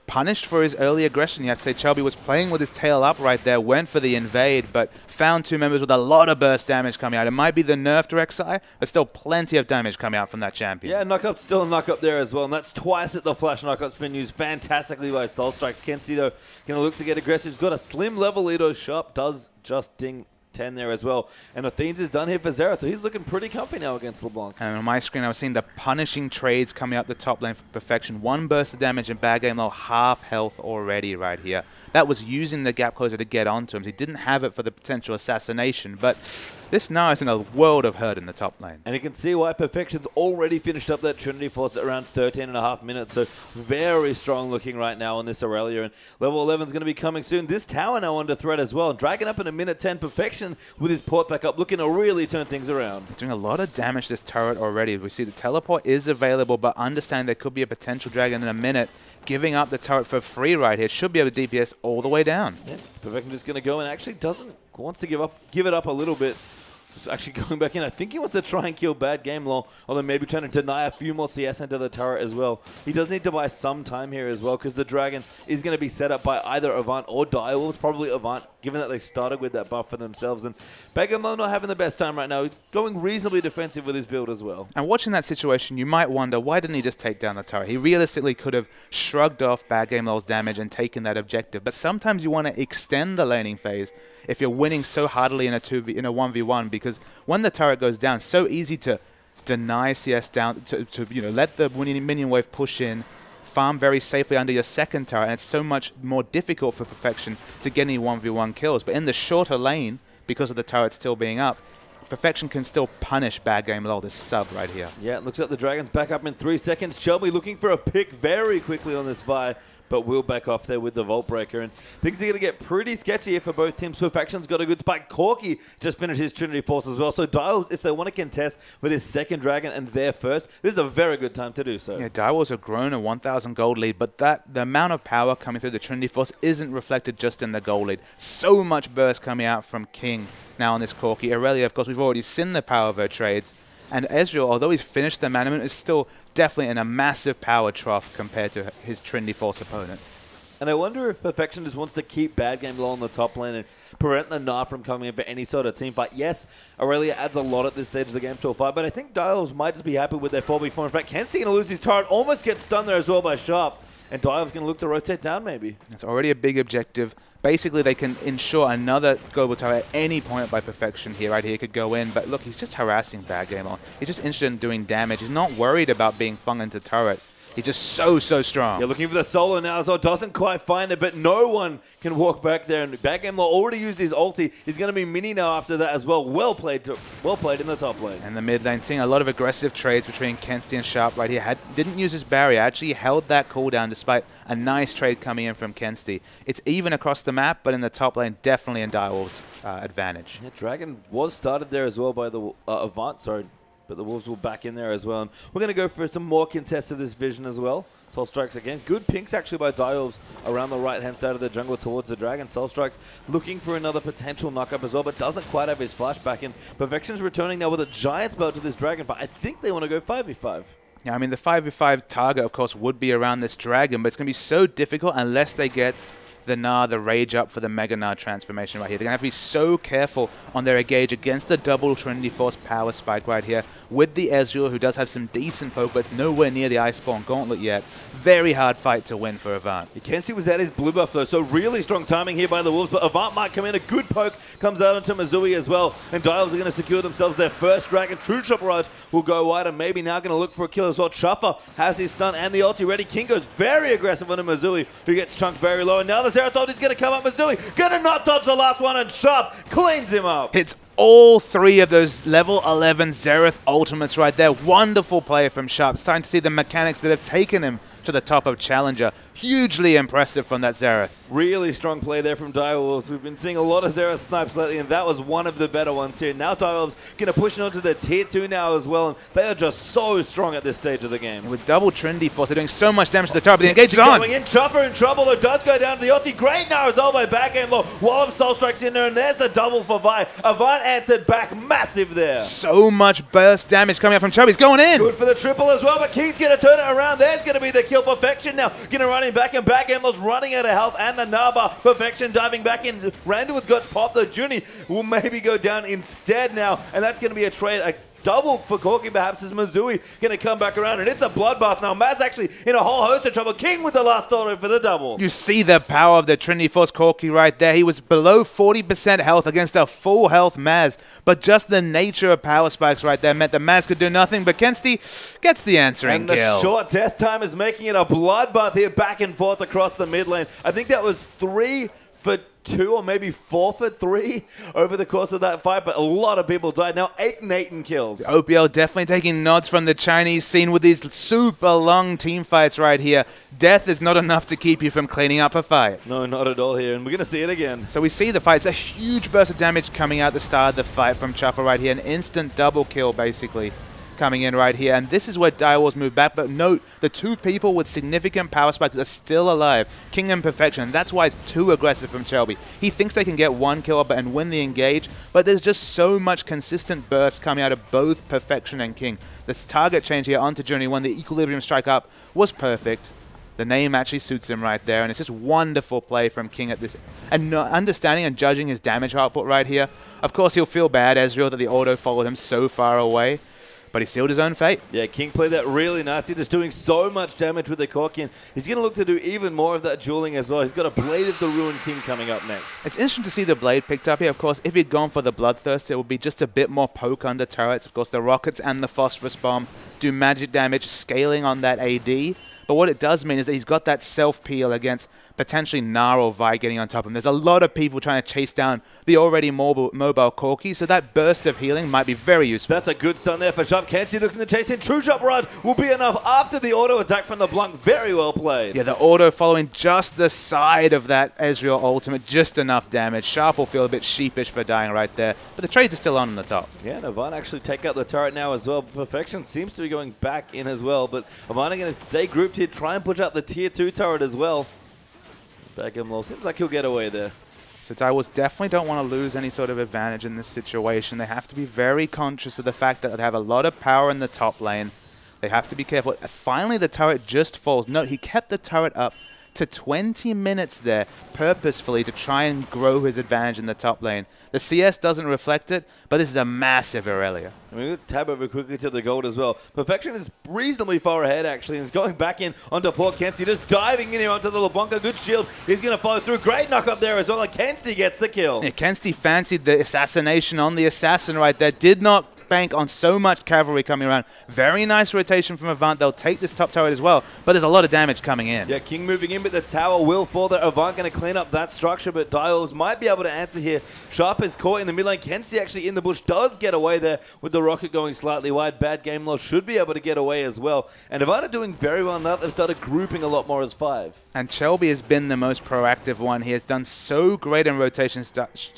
punished for his early aggression. You have to say Shelby was playing with his tail up right there, went for the invade, but found two members with a lot of burst damage coming out. It might be the nerfed Rek'Sai, but still plenty of damage coming out from that champion. Yeah, knock-up, still a knock-up there as well, and that's twice that the flash knock-up's been used fantastically by Soulstrikes. Kenzie, though, going to look to get aggressive. He's got a slim level lead. Sharp does just ding 10 there as well. And Athene's is done here for Zera, so he's looking pretty comfy now against LeBlanc. And on my screen, I was seeing the punishing trades coming up the top lane for Perfection. One burst of damage and bad game low, half health already right here. That was using the gap closer to get onto him. He didn't have it for the potential assassination, but this Gnar is in a world of hurt in the top lane. And you can see why Perfection's already finished up that Trinity Force at around 13.5 minutes, so very strong looking right now on this Aurelia, and level 11 is going to be coming soon. This tower now under threat as well, and Dragon up in a minute 10. Perfection with his port back up, looking to really turn things around. Doing a lot of damage to this turret already. We see the teleport is available, but understand there could be a potential Dragon in a minute. Giving up the turret for free right here. Should be able to DPS all the way down. Yeah, Perfection just going to go and actually wants to give it up a little bit. Just actually going back in. I think he wants to try and kill bad game law, although maybe trying to deny a few more CS into the turret as well. He does need to buy some time here as well, because the Dragon is going to be set up by either Avant or Direwolves. Probably Avant, given that they started with that buff for themselves. And bad game law not having the best time right now. Going reasonably defensive with his build as well. And watching that situation, you might wonder, why didn't he just take down the turret? He realistically could have shrugged off bad game law's damage and taken that objective. But sometimes you want to extend the laning phase if you're winning so hardily in a 1v1, because when the turret goes down, it's so easy to deny CS down, to let the minion wave push in, farm very safely under your second turret, and it's so much more difficult for Perfection to get any 1v1 kills. But in the shorter lane, because of the turret still being up, Perfection can still punish bad game low, this sub right here. Yeah, it looks like the Dragon's back up in 3 seconds. Shelby looking for a pick very quickly on this Vi, but will back off there with the Vault Breaker. And things are going to get pretty sketchy here for both teams. Perfection's got a good spike. Corki just finished his Trinity Force as well. So Direwolves, if they want to contest with his second Dragon and their first, this is a very good time to do so. Yeah, Direwolves have grown a 1,000 gold lead, but the amount of power coming through the Trinity Force isn't reflected just in the gold lead. So much burst coming out from King now on this Corki. Aurelia, of course, we've already seen the power of her trades. And Ezreal, although he's finished the management, is still definitely in a massive power trough compared to his Trinity Force opponent. And I wonder if Perfection just wants to keep bad game low on the top lane and prevent the Gnar from coming in for any sort of team fight. Yes, Aurelia adds a lot at this stage of the game to a fight, but I think Direwolves might just be happy with their 4v4. In fact, Kenzie going to lose his turret, almost gets stunned there as well by Sharp. and Dive's going to look to rotate down maybe. It's already a big objective. Basically, they can ensure another global turret at any point by Perfection here. Right here, he could go in, but look, he's just harassing Bad Gamer. He's just interested in doing damage. He's not worried about being flung into turret. He's just so strong. Yeah, looking for the solo now as well. Doesn't quite find it, but no one can walk back there. And Bad Gamer already used his ulti. He's going to be mini now after that as well. Well played in the top lane. And the mid lane, seeing a lot of aggressive trades between Kensti and Sharp right here. Didn't use his barrier. Actually held that cooldown despite a nice trade coming in from Kensti. It's even across the map, but in the top lane, definitely in Direwolf's advantage. Yeah, Dragon was started there as well by the Avant, sorry. But the Wolves will back in there as well. And we're going to go for some more contests of this vision as well. Soul Strikes again. Good pinks actually by Direwolves around the right-hand side of the jungle towards the Dragon. Soul Strikes looking for another potential knock-up as well, but doesn't quite have his flash back in. Perfection's returning now with a Giant's Belt to this Dragon, but I think they want to go 5v5. Yeah, I mean, the 5v5 target, of course, would be around this Dragon, but it's going to be so difficult unless they get the Gnar, the Rage up for the Mega Gnar transformation right here. They're going to have to be so careful on their engage against the double Trinity Force power spike right here with the Ezreal, who does have some decent poke, but it's nowhere near the Iceborne Gauntlet yet. Very hard fight to win for Avant. Kensti was at his blue buff though, so really strong timing here by the Wolves, but Avant might come in. A good poke comes out onto Misui as well, and Dials are going to secure themselves their first Dragon. True Chop Barrage will go wide, and maybe now going to look for a kill as well. Chuffer has his stun and the ulti ready. King goes very aggressive onto Misui, who gets chunked very low, and now the Zerathon is going to come up. Misui going to not dodge the last one, and Sharp cleans him up. It's all three of those level 11 Zereth ultimates right there. Wonderful play from Sharp. Starting to see the mechanics that have taken him to the top of Challenger. Hugely impressive from that Zereth. Really strong play there from Direwolves. We've been seeing a lot of Zereth snipes lately, and that was one of the better ones here. Now Direwolves going to push it onto the tier 2 now as well, and they are just so strong at this stage of the game. And with double Trinity Force, they're doing so much damage to the tower, but the engage is on. Going in, Chuffer in trouble. It does go down to the ulti. Great now resolved by back game low. Wallop Soul Strikes in there, and there's the double for Vi. Avant answered back massive there. So much burst damage coming up from Chubby's going in. Good for the triple as well, but King's going to turn it around. There's going to be the kill. Perfection now going to run him back, and back end running out of health, and the Naba. Perfection diving back in. Randall's got popped. The Junie will maybe go down instead now, and that's going to be a trade. A double for Corki perhaps as Misui going to come back around, and it's a bloodbath now. Maz actually in a whole host of trouble. King with the last auto for the double. You see the power of the Trinity Force Corki right there. He was below 40% health against a full health Maz, but just the nature of power spikes right there meant that Maz could do nothing, but Kensti gets the answering and kill. The short death time is making it a bloodbath here, back and forth across the mid lane. I think that was 3 for 2 or maybe 4 for 3 over the course of that fight, but a lot of people died. Now 8 and 8 in kills. OPL definitely taking nods from the Chinese scene with these super long team fights right here. Death is not enough to keep you from cleaning up a fight. No, not at all here, and we're going to see it again. So we see the fight. It's a huge burst of damage coming out the start of the fight from Chuffer right here. An instant double kill, basically, coming in right here. And this is where Direwolves move back. But note, the two people with significant power spikes are still alive. King and Perfection. And that's why it's too aggressive from Shelby. He thinks they can get one kill up and win the engage. But there's just so much consistent burst coming out of both Perfection and King. This target change here onto Journey 1, the Equilibrium strike up, was perfect. The name actually suits him right there, and it's just wonderful play from King at this. And understanding and judging his damage output right here. Of course, he'll feel bad, Ezreal, that the auto followed him so far away. But he sealed his own fate. Yeah, King played that really nicely, just doing so much damage with the Corki. He's going to look to do even more of that dueling as well. He's got a Blade of the Ruined King coming up next. It's interesting to see the Blade picked up here. Of course, if he'd gone for the Bloodthirst, it would be just a bit more poke under turrets. Of course, the Rockets and the Phosphorus Bomb do magic damage, scaling on that AD. But what it does mean is that he's got that self-peel against potentially Gnar or Vi getting on top of him. There's a lot of people trying to chase down the already mobile Corki, so that burst of healing might be very useful. That's a good stun there for Sharp. Kensti looking to chase in. True Chop Rod will be enough after the auto attack from the Blanc. Very well played. Yeah, the auto following just the side of that Ezreal ultimate, just enough damage. Sharp will feel a bit sheepish for dying right there, but the trades are still on the top. Yeah, and Avant actually take out the turret now as well. Perfection seems to be going back in as well, but Avant are going to stay grouped here, try and push out the tier 2 turret as well. Back him low. Seems like he'll get away there. So Direwolves definitely don't want to lose any sort of advantage in this situation. They have to be very conscious of the fact that they have a lot of power in the top lane. They have to be careful. Finally, the turret just falls. Note, he kept the turret up to 20 minutes there purposefully to try and grow his advantage in the top lane. The CS doesn't reflect it, but this is a massive Irelia. I mean, we'll tab over quickly to the gold as well. Perfection is reasonably far ahead, actually, and is going back in onto poor Kenzie, just diving in here onto the LeBlanca. Good shield. He's going to follow through. Great knock up there as well, and Kenzie gets the kill. Yeah, Kenzie fancied the assassination on the assassin right there. Did not bank on so much cavalry coming around. Very nice rotation from Avant. They'll take this top turret as well, but there's a lot of damage coming in. Yeah, King moving in, but the tower will fall there. Avant going to clean up that structure, but Dials might be able to answer here. Sharp is caught in the mid lane. Kenzie actually in the bush does get away there with the rocket going slightly wide. Bad game loss should be able to get away as well. And Avant are doing very well now. They've started grouping a lot more as 5. And Shelby has been the most proactive one. He has done so great in rotations.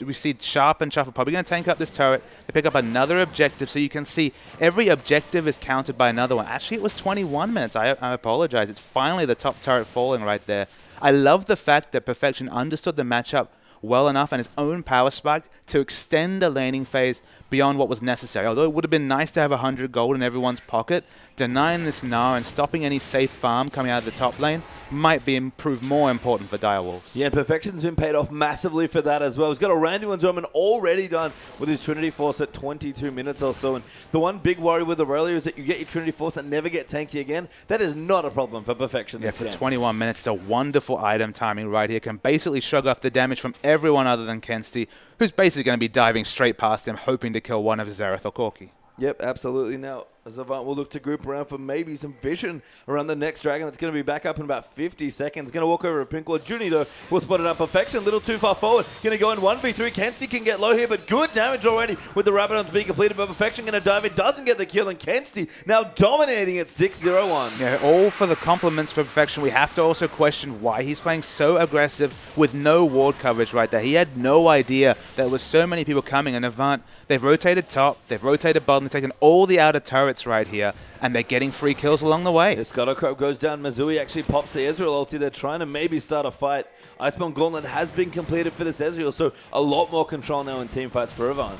We see Sharp and Chuff are probably going to tank up this turret. They pick up another objective, so you can see every objective is counted by another one. Actually, it was 21 minutes. I apologize. It's finally the top turret falling right there. I love the fact that Perfection understood the matchup well enough and his own power spike to extend the laning phase beyond what was necessary. Although it would have been nice to have 100 gold in everyone's pocket, denying this Gnar and stopping any safe farm coming out of the top lane might prove more important for Direwolves. Yeah, Perfection's been paid off massively for that as well. He's got a Randuin's Omen already done with his Trinity Force at 22 minutes or so. And the one big worry with Aurelia is that you get your Trinity Force and never get tanky again. That is not a problem for Perfection this game. For 21 minutes, it's a wonderful item timing right here. Can basically shrug off the damage from everyone other than Kenzie, who's basically going to be diving straight past him, hoping to kill one of Xerath or Corki. Yep, absolutely. Now, Avant will look to group around for maybe some vision around the next dragon that's going to be back up in about 50 seconds. Going to walk over to Pinkwood. Junie, though, will spot it up. Perfection, a little too far forward. Going to go in 1v3. Kenzie can get low here, but good damage already with the Rabadons being completed. But Perfection going to dive in, doesn't get the kill, and Kenzie now dominating at 6-0-1. Yeah, all for the compliments for Perfection. We have to also question why he's playing so aggressive with no ward coverage right there. He had no idea there was so many people coming, and Avant, they've rotated top, they've rotated bottom, they've taken all the outer turrets right here, and they're getting free kills along the way. The Scuttlecrow goes down. Mazui actually pops the Ezreal ulti. They're trying to maybe start a fight. Iceborne Gauntlet has been completed for this Ezreal, so a lot more control now in team fights for Avant.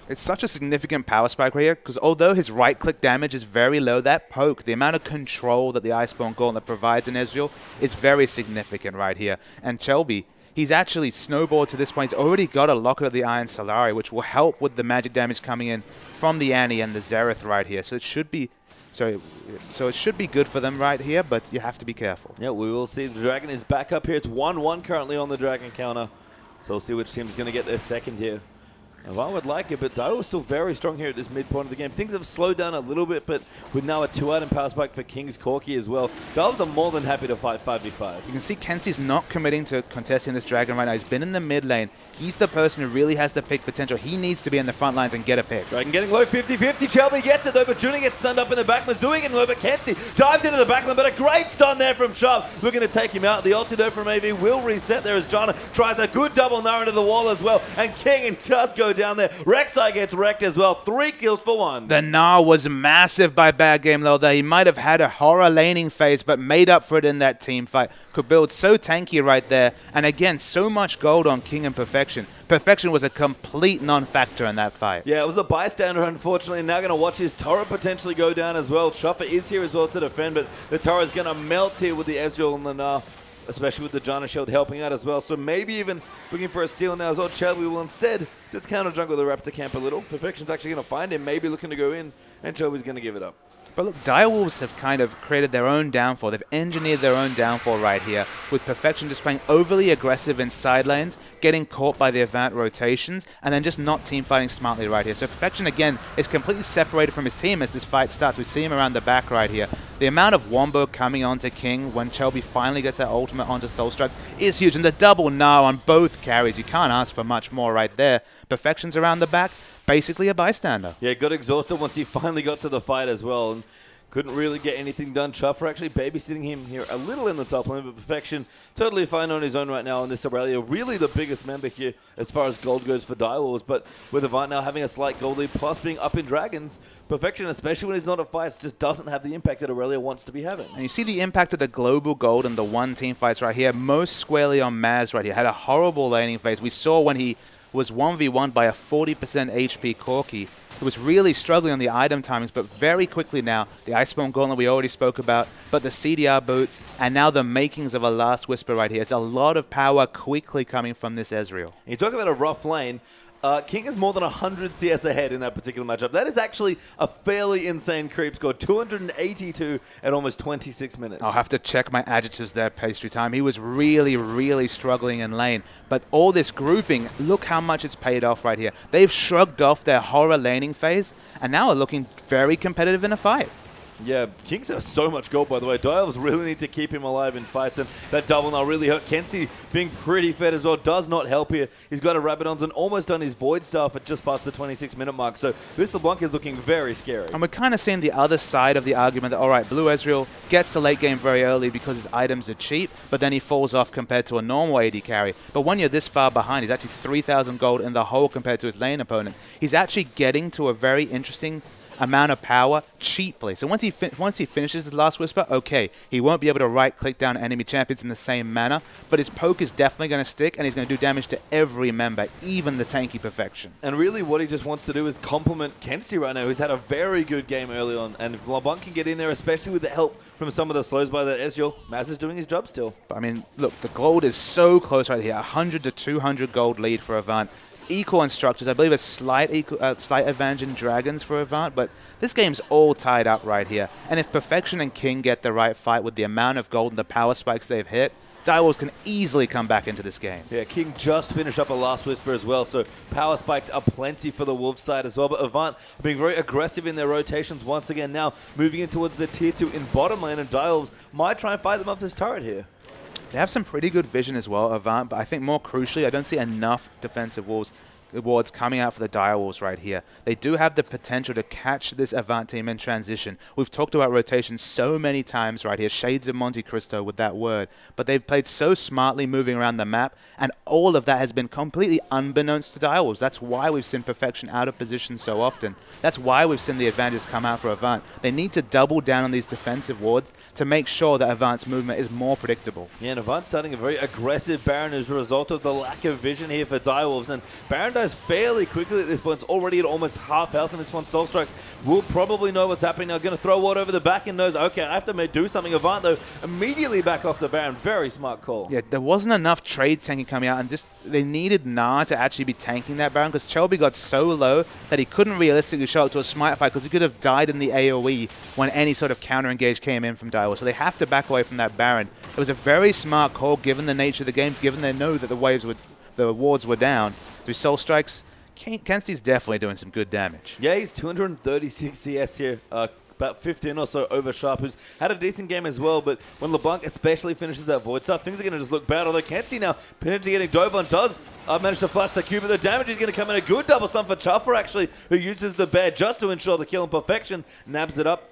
It's such a significant power spike right here, because although his right-click damage is very low, that poke, the amount of control that the Iceborne Gauntlet provides in Ezreal is very significant right here. And Shelby, he's actually snowballed to this point. He's already got a Locket of the Iron Solari, which will help with the magic damage coming in from the Annie and the Xerath right here. So it should be it should be good for them right here, but you have to be careful. Yeah, we will see. The Dragon is back up here. It's 1-1 currently on the Dragon counter. So we'll see which team's going to get their second here. Avant would like it, but Dio is still very strong here at this midpoint of the game. Things have slowed down a little bit, but with now a 2-item power spike for King's Corki as well, Dials are more than happy to fight 5v5. You can see Kenzie's not committing to contesting this dragon right now. He's been in the mid lane. He's the person who really has the pick potential. He needs to be in the front lines and get a pick. Dragon getting low, 50-50. Shelby gets it though, but Junie gets stunned up in the back. Mazui getting low, but Kenzie dives into the backline, but a great stun there from Sharp. Looking to take him out. The ulti though from AV will reset there as Jana tries a good double Gnar into the wall as well, and King just go down there. Rek'Sai gets wrecked as well. 3 kills for 1. The Gnar was massive by Bad Game though. He might have had a horror laning phase, but made up for it in that team fight. Could build so tanky right there. And again, so much gold on King and Perfection. Perfection was a complete non-factor in that fight. Yeah, it was a bystander, unfortunately. Now going to watch his turret potentially go down as well. Shuffer is here as well to defend, but the turret is going to melt here with the Ezreal and the Gnar, especially with the Janna Shield helping out as well. So maybe even looking for a steal now as well. Shelby will instead just counter jungle the Raptor camp a little. Perfection's actually going to find him, maybe looking to go in, and Shelby's going to give it up. But look, Direwolves have kind of created their own downfall. They've engineered their own downfall right here, with Perfection just playing overly aggressive in side lanes, getting caught by the Avant rotations, and then just not team fighting smartly right here. So Perfection, again, is completely separated from his team as this fight starts. We see him around the back right here. The amount of Wombo coming onto King when Shelby finally gets that ultimate onto Soul Struts is huge. And the double Gnar on both carries. You can't ask for much more right there. Perfection's around the back. Basically a bystander. Yeah, got exhausted once he finally got to the fight as well, and couldn't really get anything done. Chuffer actually babysitting him here a little in the top lane, but Perfection totally fine on his own right now on this Aurelia. Really the biggest member here as far as gold goes for Direwolves, but with Avant now having a slight gold lead plus being up in Dragons, Perfection, especially when he's not at fights, just doesn't have the impact that Aurelia wants to be having. And you see the impact of the global gold and the one team fights right here, most squarely on Maz right here. Had a horrible laning phase. We saw when he was 1v1 by a 40% HP Corki, who was really struggling on the item timings, but very quickly now, the Iceborne Gauntlet we already spoke about, but the CDR boots, and now the makings of a Last Whisper right here. It's a lot of power quickly coming from this Ezreal. You talk about a rough lane. King is more than 100 CS ahead in that particular matchup. That is actually a fairly insane creep score. 282 at almost 26 minutes. I'll have to check my adjectives there, Pastry Time. He was really, really struggling in lane. But all this grouping, look how much it's paid off right here. They've shrugged off their horror laning phase and now are looking very competitive in a fight. Yeah, Kings has so much gold, by the way. Dials really need to keep him alive in fights, and that double now really hurt. Kenzie being pretty fed as well does not help here. He's got a Rabadon's and almost done his Void Staff at just past the 26-minute mark, so this LeBlanc is looking very scary. And we're kind of seeing the other side of the argument that, all right, Blue Ezreal gets to late game very early because his items are cheap, but then he falls off compared to a normal AD carry. But when you're this far behind, he's actually 3,000 gold in the hole compared to his lane opponent. He's actually getting to a very interesting amount of power cheaply. So once he finishes his Last Whisper, okay, he won't be able to right-click down enemy champions in the same manner, but his poke is definitely going to stick, and he's going to do damage to every member, even the tanky perfection. And really what he just wants to do is complement Kenzie right now, who's had a very good game early on, and if LeBlanc can get in there, especially with the help from some of the slows by that Ezreal, Maz is doing his job still. But I mean, look, the gold is so close right here, 100 to 200 gold lead for Avant. Equal in structures. I believe a slight advantage in dragons for Avant, but this game's all tied up right here. And if Perfection and King get the right fight with the amount of gold and the power spikes they've hit, Direwolves can easily come back into this game. Yeah, King just finished up a Last Whisper as well, so power spikes are plenty for the Wolves side as well. But Avant being very aggressive in their rotations once again now, moving in towards the tier 2 in bottom lane, and Direwolves might try and fight them up this turret here. They have some pretty good vision as well, Avant, but I think more crucially, I don't see enough defensive wards coming out for the Direwolves right here. They do have the potential to catch this Avant team in transition. We've talked about rotation so many times right here, shades of Monte Cristo with that word, but they've played so smartly moving around the map, and all of that has been completely unbeknownst to Direwolves. That's why we've seen Perfection out of position so often. That's why we've seen the advantages come out for Avant. They need to double down on these defensive wards to make sure that Avant's movement is more predictable. Yeah, and Avant's starting a very aggressive Baron as a result of the lack of vision here for Direwolves, and Baron dies fairly quickly at this point. It's already at almost half health, and this one Soul Strike will probably know what's happening now. Going to throw Ward over the back and knows, okay, I have to do something. Avant, though, immediately back off the Baron. Very smart call. Yeah, there wasn't enough trade tanking coming out, and they needed Nah to actually be tanking that Baron, because Chelby got so low that he couldn't realistically show up to a smite fight, because he could have died in the AoE when any sort of counter engage came in from Direwolves. So they have to back away from that Baron. It was a very smart call given the nature of the game, given they know that the wards were down. Through Soul Strikes, Kenzie's definitely doing some good damage. Yeah, he's 236 CS here. About 15 or so over Sharp, who's had a decent game as well, but when LeBlanc especially finishes that Void Stuff, things are going to just look bad, although Kenzie now, potentially getting dove on, does manage to flash the Q, but the damage is going to come in a good double sum for Chuffer, actually, who uses the bear just to ensure the kill and Perfection, nabs it up.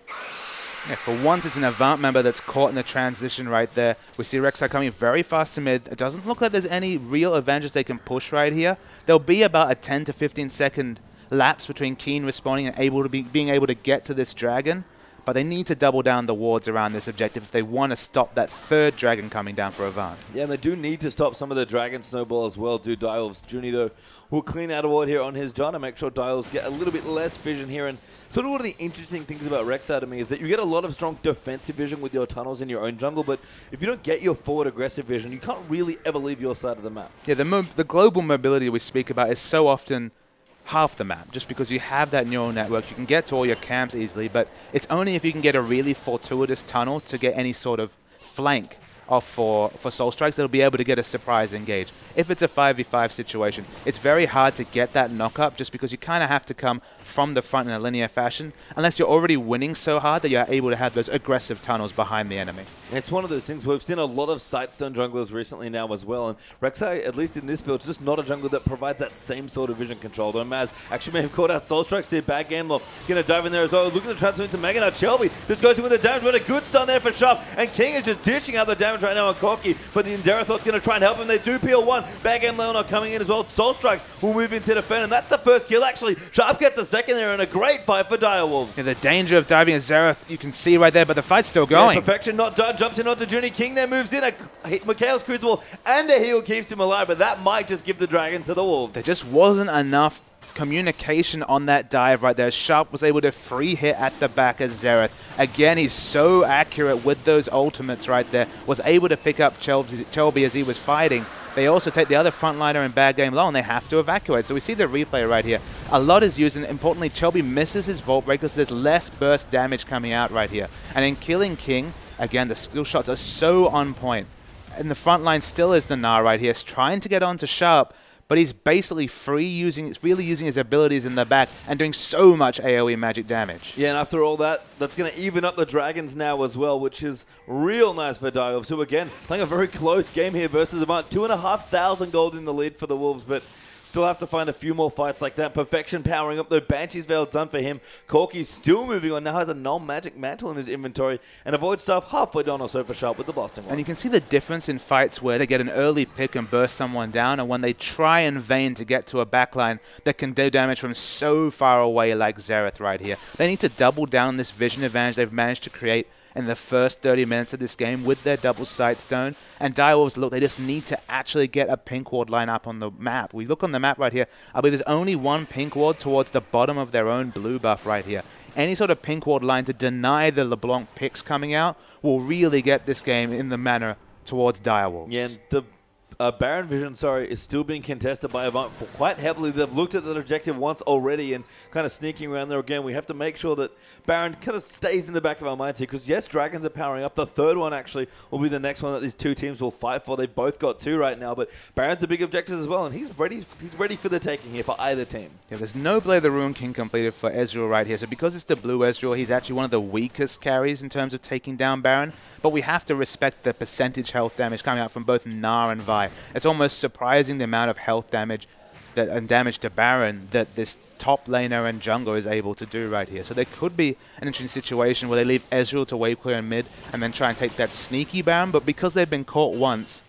Yeah, for once, it's an Avant member that's caught in the transition right there. We see Rek'Sai coming very fast to mid. It doesn't look like there's any real advantages they can push right here. There'll be about a 10 to 15 second lapse between Keen respawning and being able to get to this dragon. But they need to double down the wards around this objective if they want to stop that third dragon coming down for Avant. Yeah, and they do need to stop some of the dragon snowball as well, do Direwolves. Junie, though, will clean out a ward here on his John and make sure Direwolves get a little bit less vision here. And sort of one of the interesting things about Rek'Sai to me is that you get a lot of strong defensive vision with your tunnels in your own jungle, but if you don't get your forward aggressive vision, you can't really ever leave your side of the map. Yeah, the global mobility we speak about is so often half the map, just because you have that neural network. You can get to all your camps easily, but it's only if you can get a really fortuitous tunnel to get any sort of flank off for Soul Strikes that'll be able to get a surprise engage. If it's a 5v5 situation, it's very hard to get that knock-up just because you kind of have to come from the front in a linear fashion, unless you're already winning so hard that you're able to have those aggressive tunnels behind the enemy. It's one of those things where we've seen a lot of Sightstone junglers recently now as well, and Rek'Sai, at least in this build, is just not a jungler that provides that same sort of vision control. Though Maz actually may have caught out Soul Strikes here, bad game lock. Going to dive in there as well, looking to transfer into Mega. Now Shelby just goes in with the damage, but a good stun there for Sharp, and King is just dishing out the damage right now on Corki, but the Enderathod's going to try and help him. They do peel one. Bad game Leonard coming in as well. Soul Strikes will move into defend, and that's the first kill actually. Sharp gets a second there, and a great fight for Direwolves. Yeah, the danger of diving a Xerath you can see right there, but the fight's still going. Yeah, Perfection not done. jumps in onto Juni. King then moves in. Mikhail's Crucible and a heal keeps him alive, but that might just give the Dragon to the Wolves. There just wasn't enough communication on that dive right there. Sharp was able to free hit at the back as Xerath. Again, he's so accurate with those ultimates right there. Was able to pick up Chelby as he was fighting. They also take the other frontliner in bad game low, and they have to evacuate. So we see the replay right here. A lot is used, and importantly, Chelby misses his Vault Breaker, so there's less burst damage coming out right here. And in killing King, again, the skill shots are so on point. And the front line still is the Gnar right here. He's trying to get onto Sharp, but he's basically really using his abilities in the back and doing so much AoE magic damage. Yeah, and after all that, that's going to even up the Dragons now as well, which is real nice for Direwolves, who again, playing a very close game here versus Avant. 2,500 gold in the lead for the Wolves, but still have to find a few more fights like that. Perfection powering up, though. Banshee's Veil done for him. Corki's still moving on. Now has a non-magic mantle in his inventory and avoids stuff halfway down or so for Sharp with the blasting one. And you can see the difference in fights where they get an early pick and burst someone down, and when they try in vain to get to a backline that can do damage from so far away like Xerath right here. They need to double down on this vision advantage they've managed to create in the first 30 minutes of this game with their double Sightstone. And Direwolves, look, they just need to actually get a pink ward line up on the map. We look on the map right here. I believe there's only one pink ward towards the bottom of their own blue buff right here. Any sort of pink ward line to deny the LeBlanc picks coming out will really get this game in the manner towards Direwolves. Yeah, and the Baron Vision, is still being contested by Avant quite heavily. They've looked at the objective once already and kind of sneaking around there again. We have to make sure that Baron kind of stays in the back of our minds here because, yes, Dragons are powering up. The third one, actually, will be the next one that these two teams will fight for. They've both got two right now, but Baron's a big objective as well, and he's ready for the taking here for either team. Yeah, there's no Blade of the Ruin King completed for Ezreal right here. So because it's the blue Ezreal, he's actually one of the weakest carries in terms of taking down Baron. But we have to respect the percentage health damage coming out from both Gnar and Vi. It's almost surprising the amount of health damage and damage to Baron that this top laner and jungler is able to do right here. So there could be an interesting situation where they leave Ezreal to wave clear in mid and then try and take that sneaky Baron. But because they've been caught once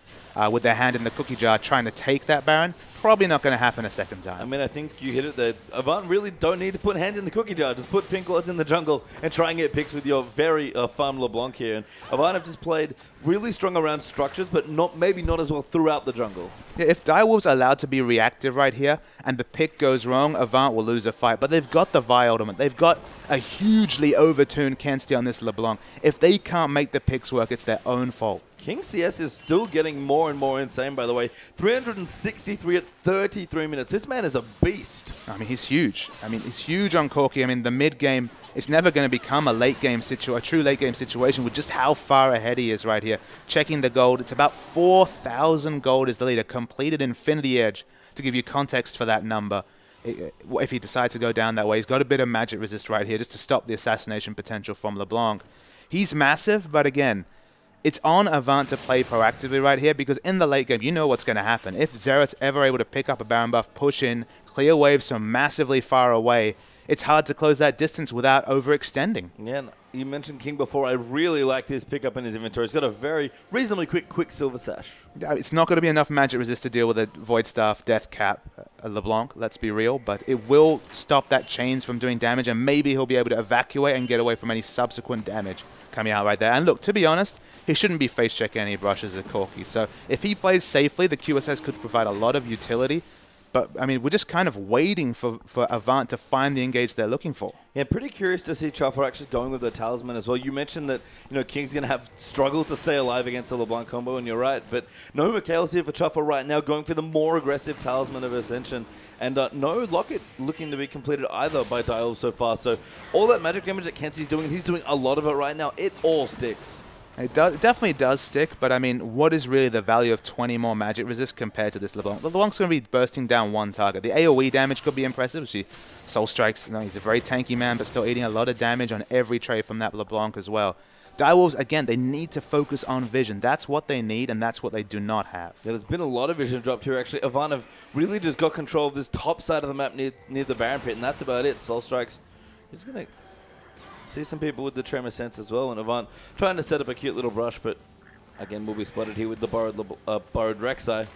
with their hand in the cookie jar trying to take that Baron, probably not going to happen a second time. I mean, I think you hit it there. Avant really don't need to put hands in the cookie jar. Just put pink wards in the jungle and try and get picks with your very fun LeBlanc here. And Avant have just played really strong around structures, but maybe not as well throughout the jungle. Yeah, if Direwolves are allowed to be reactive right here and the pick goes wrong, Avant will lose a fight. But they've got the Vi ultimate. They've got a hugely overtuned Kensti on this LeBlanc. If they can't make the picks work, it's their own fault. King CS is still getting more and more insane, by the way. 363 at 33 minutes. This man is a beast. I mean, he's huge. I mean, he's huge on Corki. I mean, the mid game, it's never going to become a true late game situation with just how far ahead he is right here. Checking the gold, it's about 4,000 gold is the leader. Completed Infinity Edge, to give you context for that number. If he decides to go down that way, he's got a bit of magic resist right here just to stop the assassination potential from LeBlanc. He's massive, but again, it's on Avant to play proactively right here because in the late game, you know what's going to happen. If Xerath's ever able to pick up a Baron buff, push in, clear waves from massively far away, it's hard to close that distance without overextending. Yeah, you mentioned King before. I really like this pickup in his inventory. He's got a very reasonably quick Silver Sash. It's not going to be enough magic resist to deal with a Void Staff, Death Cap, a LeBlanc, let's be real, but it will stop that chains from doing damage, and maybe he'll be able to evacuate and get away from any subsequent damage coming out right there. And look, to be honest, he shouldn't be face checking any brushes at Corki. So if he plays safely, the QSS could provide a lot of utility. But, I mean, we're just kind of waiting for Avant to find the engage they're looking for. Yeah, pretty curious to see Chuffer actually going with the Talisman as well. You mentioned that, King's going to have struggled to stay alive against the LeBlanc combo, and you're right. But no Mikhail's here for Chuffer right now, going for the more aggressive Talisman of Ascension. And no Locket looking to be completed either by Dial so far. So all that magic damage that Kensi's doing, and he's doing a lot of it right now, it all sticks. It definitely does stick, but I mean, what is really the value of 20 more magic resist compared to this LeBlanc? LeBlanc's going to be bursting down one target. The AoE damage could be impressive. Soul Strikes, he's a very tanky man, but still eating a lot of damage on every trade from that LeBlanc as well. Direwolves, again, they need to focus on vision. That's what they need, and that's what they do not have. Yeah, there's been a lot of vision dropped here, actually. Avant have really just got control of this top side of the map near the Baron Pit, and that's about it. Soul Strikes, he's going to see some people with the Tremor Sense as well, and Avant trying to set up a cute little brush, but again, we'll be spotted here with the borrowed Rek'Sai.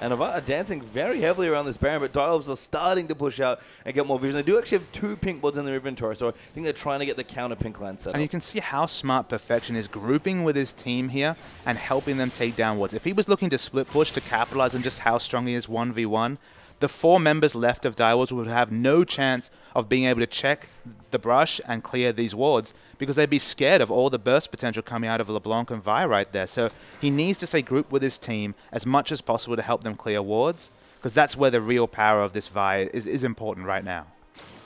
And Avant are dancing very heavily around this Baron, but Dialves are starting to push out and get more vision. They do actually have 2 pink boards in their inventory, so I think they're trying to get the counter pink land set up. And you can see how smart Perfection is grouping with his team here and helping them take down wards. If he was looking to split push to capitalize on just how strong he is 1v1, the 4 members left of Direwolves would have no chance of being able to check the brush and clear these wards because they'd be scared of all the burst potential coming out of LeBlanc and Vi right there. So he needs to stay grouped with his team as much as possible to help them clear wards because that's where the real power of this Vi is important right now.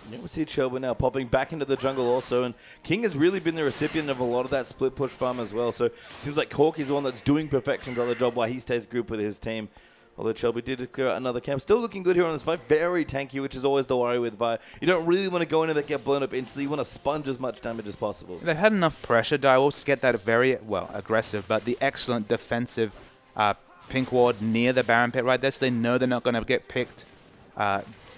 Yeah, we see Chelba now popping back into the jungle also, and King has really been the recipient of a lot of that split push farm as well. So it seems like Corky's the one that's doing Perfection's other job while he stays grouped with his team. Although Shelby did clear out another camp. Still looking good here on this fight. Very tanky, which is always the worry with Vi. You don't really want to go into that, get blown up instantly. You want to sponge as much damage as possible. They had enough pressure, Direwolves, to get that very, well, aggressive, but the excellent defensive pink ward near the Baron pit right there, so they know they're not going to get picked,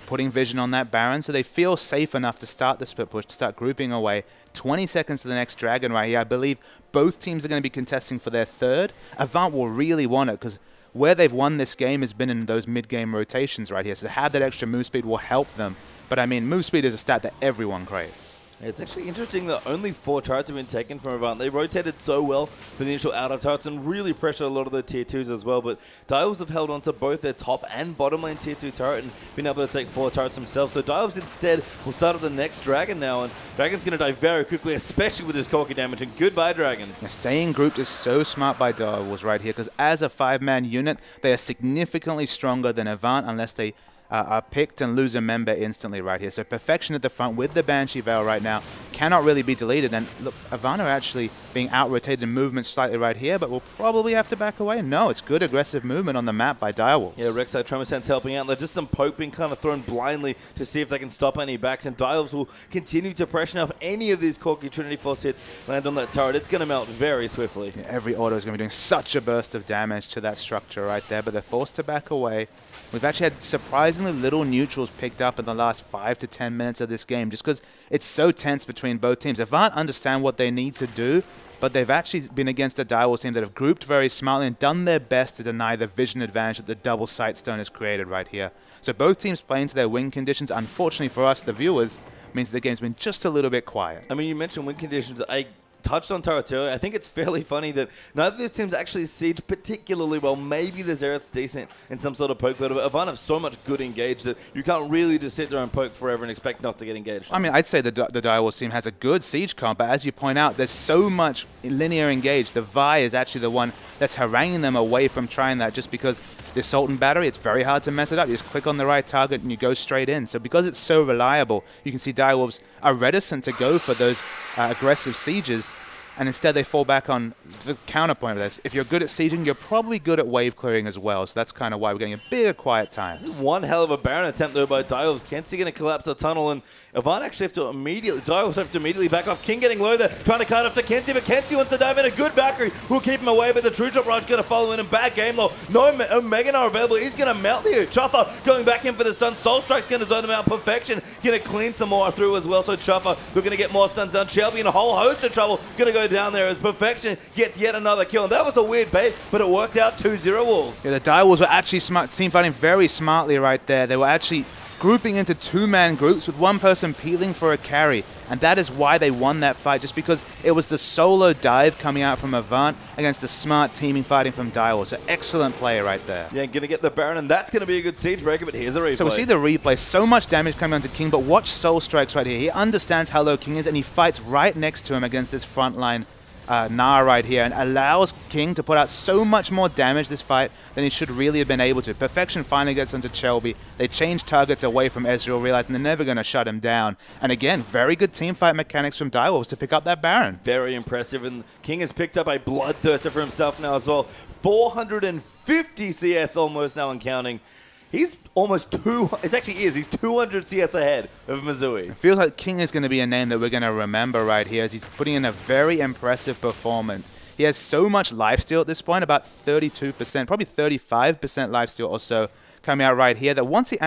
putting vision on that Baron, so they feel safe enough to start the split push, to start grouping away. 20 seconds to the next Dragon right here. I believe both teams are going to be contesting for their 3rd. Avant will really want it, because where they've won this game has been in those mid-game rotations right here. So to have that extra move speed will help them. But I mean, move speed is a stat that everyone craves. It's actually interesting that only 4 turrets have been taken from Avant. They rotated so well for the initial outer turrets and really pressured a lot of the tier 2s as well. But Direwolves have held on to both their top and bottom lane tier 2 turret and been able to take 4 turrets themselves. So Direwolves instead will start up the next Dragon now. And Dragon's going to die very quickly, especially with his Corky damage. And goodbye, Dragon. Yeah, staying grouped is so smart by Direwolves right here because as a 5-man unit, they are significantly stronger than Avant unless they are picked and lose a member instantly right here. So Perfection at the front with the Banshee Veil right now cannot really be deleted. And look, Avant are actually being out-rotated in movement slightly right here, but we'll probably have to back away. No, it's good aggressive movement on the map by Direwolves. Yeah, Rek'Sai Tremor Sense helping out. There's just some poke being kind of thrown blindly to see if they can stop any backs, and Direwolves will continue to pressure. Now, if any of these Corky Trinity Force hits land on that turret, it's going to melt very swiftly. Yeah, every auto is going to be doing such a burst of damage to that structure right there, but they're forced to back away. We've actually had surprisingly little neutrals picked up in the last 5 to 10 minutes of this game just because it's so tense between both teams. Avant understand what they need to do, but they've actually been against a Direwolves team that have grouped very smartly and done their best to deny the vision advantage that the double Sightstone has created right here. So both teams playing to their win conditions. Unfortunately for us, the viewers, means the game's been just a little bit quiet. I mean, you mentioned win conditions. I touched on turrets earlier. I think it's fairly funny that neither of these teams actually siege particularly well. Maybe the Xerath's decent in some sort of poke, but Avant have so much good engage that you can't really just sit there and poke forever and expect not to get engaged. I mean, I'd say the Direwolves team has a good siege comp, but as you point out, there's so much linear engage. The Vi is actually the one that's haranguing them away from trying that just because the Assault and Battery, it's very hard to mess it up. You just click on the right target and you go straight in. So because it's so reliable, you can see Direwolves are reticent to go for those aggressive sieges, and instead they fall back on the counterpoint of this. If you're good at sieging, you're probably good at wave clearing as well, so that's kind of why we're getting a bit of quiet time. This is one hell of a Baron attempt though by Direwolves. Kenzie going to collapse the tunnel, and Avant actually have to immediately, Direwolves have to immediately back off. King getting low there, trying to cut off to Kenzie, but Kenzie wants to dive in. A good backery will keep him away, but the True Drop Rage going to follow in, and bad game low. No Meganar available. He's going to melt here. Chuffer going back in for the stun. Soul Strike's going to zone him out. Perfection going to clean some more through as well. So Chuffer, we're going to get more stuns down. Shelby in a whole host of trouble going to go down there as Perfection gets yet another kill. And that was a weird bait, but it worked out. 2-0 Wolves. Yeah, the Direwolves were actually team fighting very smartly right there. They were actually grouping into 2-man groups with one person peeling for a carry. And that is why they won that fight, just because it was the solo dive coming out from Avant against the smart teaming fighting from Direwolves. So excellent play right there. Yeah, going to get the Baron, and that's going to be a good siege breaker, but here's a replay. So we see the replay. So much damage coming onto King, but watch Soul Strikes right here. He understands how low King is, and he fights right next to him against this frontline Gnar right here, and allows King to put out so much more damage this fight than he should really have been able to. Perfection finally gets onto Shelby. They change targets away from Ezreal, realizing they're never going to shut him down. And again, very good teamfight mechanics from Direwolves to pick up that Baron. Very impressive, and King has picked up a Bloodthirster for himself now as well. 450 CS almost now and counting. He's almost he's 200 CS ahead of Missouri. It feels like King is going to be a name that we're going to remember right here as he's putting in a very impressive performance. He has so much lifesteal at this point, about 32%, probably 35% lifesteal or so coming out right here. That once he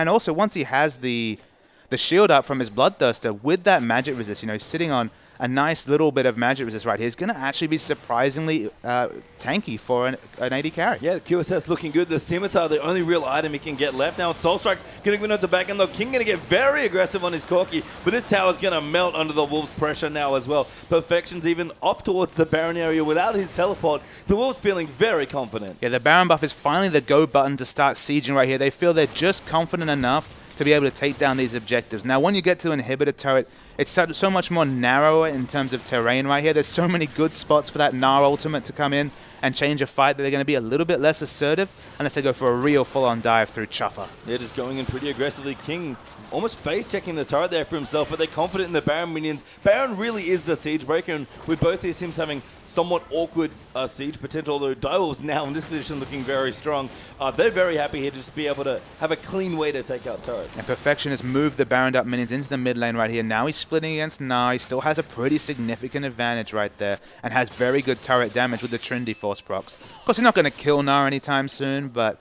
has the shield up from his Bloodthirster with that magic resist, you know, he's sitting on a nice little bit of magic resist right here is going to actually be surprisingly tanky for an AD carry. Yeah, the QSS looking good. The Scimitar, the only real item he can get left. Now it's Soulstrike's going to go into back end though. King going to get very aggressive on his Corki, but this tower's going to melt under the Wolves' pressure now as well. Perfection's even off towards the Baron area without his teleport. The Wolves feeling very confident. Yeah, the Baron buff is finally the go button to start sieging right here. They feel they're just confident enough to be able to take down these objectives. Now, when you get to inhibitor turret, it's so much more narrower in terms of terrain right here. There's so many good spots for that Gnar ultimate to come in and change a fight that they're going to be a little bit less assertive unless they go for a real full-on dive through Chuffer. They're just going in pretty aggressively. King almost face-checking the turret there for himself, but they're confident in the Baron minions. Baron really is the siege breaker, and with both these teams having somewhat awkward siege potential, although Direwolves now in this position looking very strong, they're very happy here just to be able to have a clean way to take out turrets. And Perfection has moved the Baron up minions into the mid lane right here. Now he's splitting against Gnar. He still has a pretty significant advantage right there and has very good turret damage with the Trinity Force procs. Of course, he's not going to kill Gnar anytime soon, but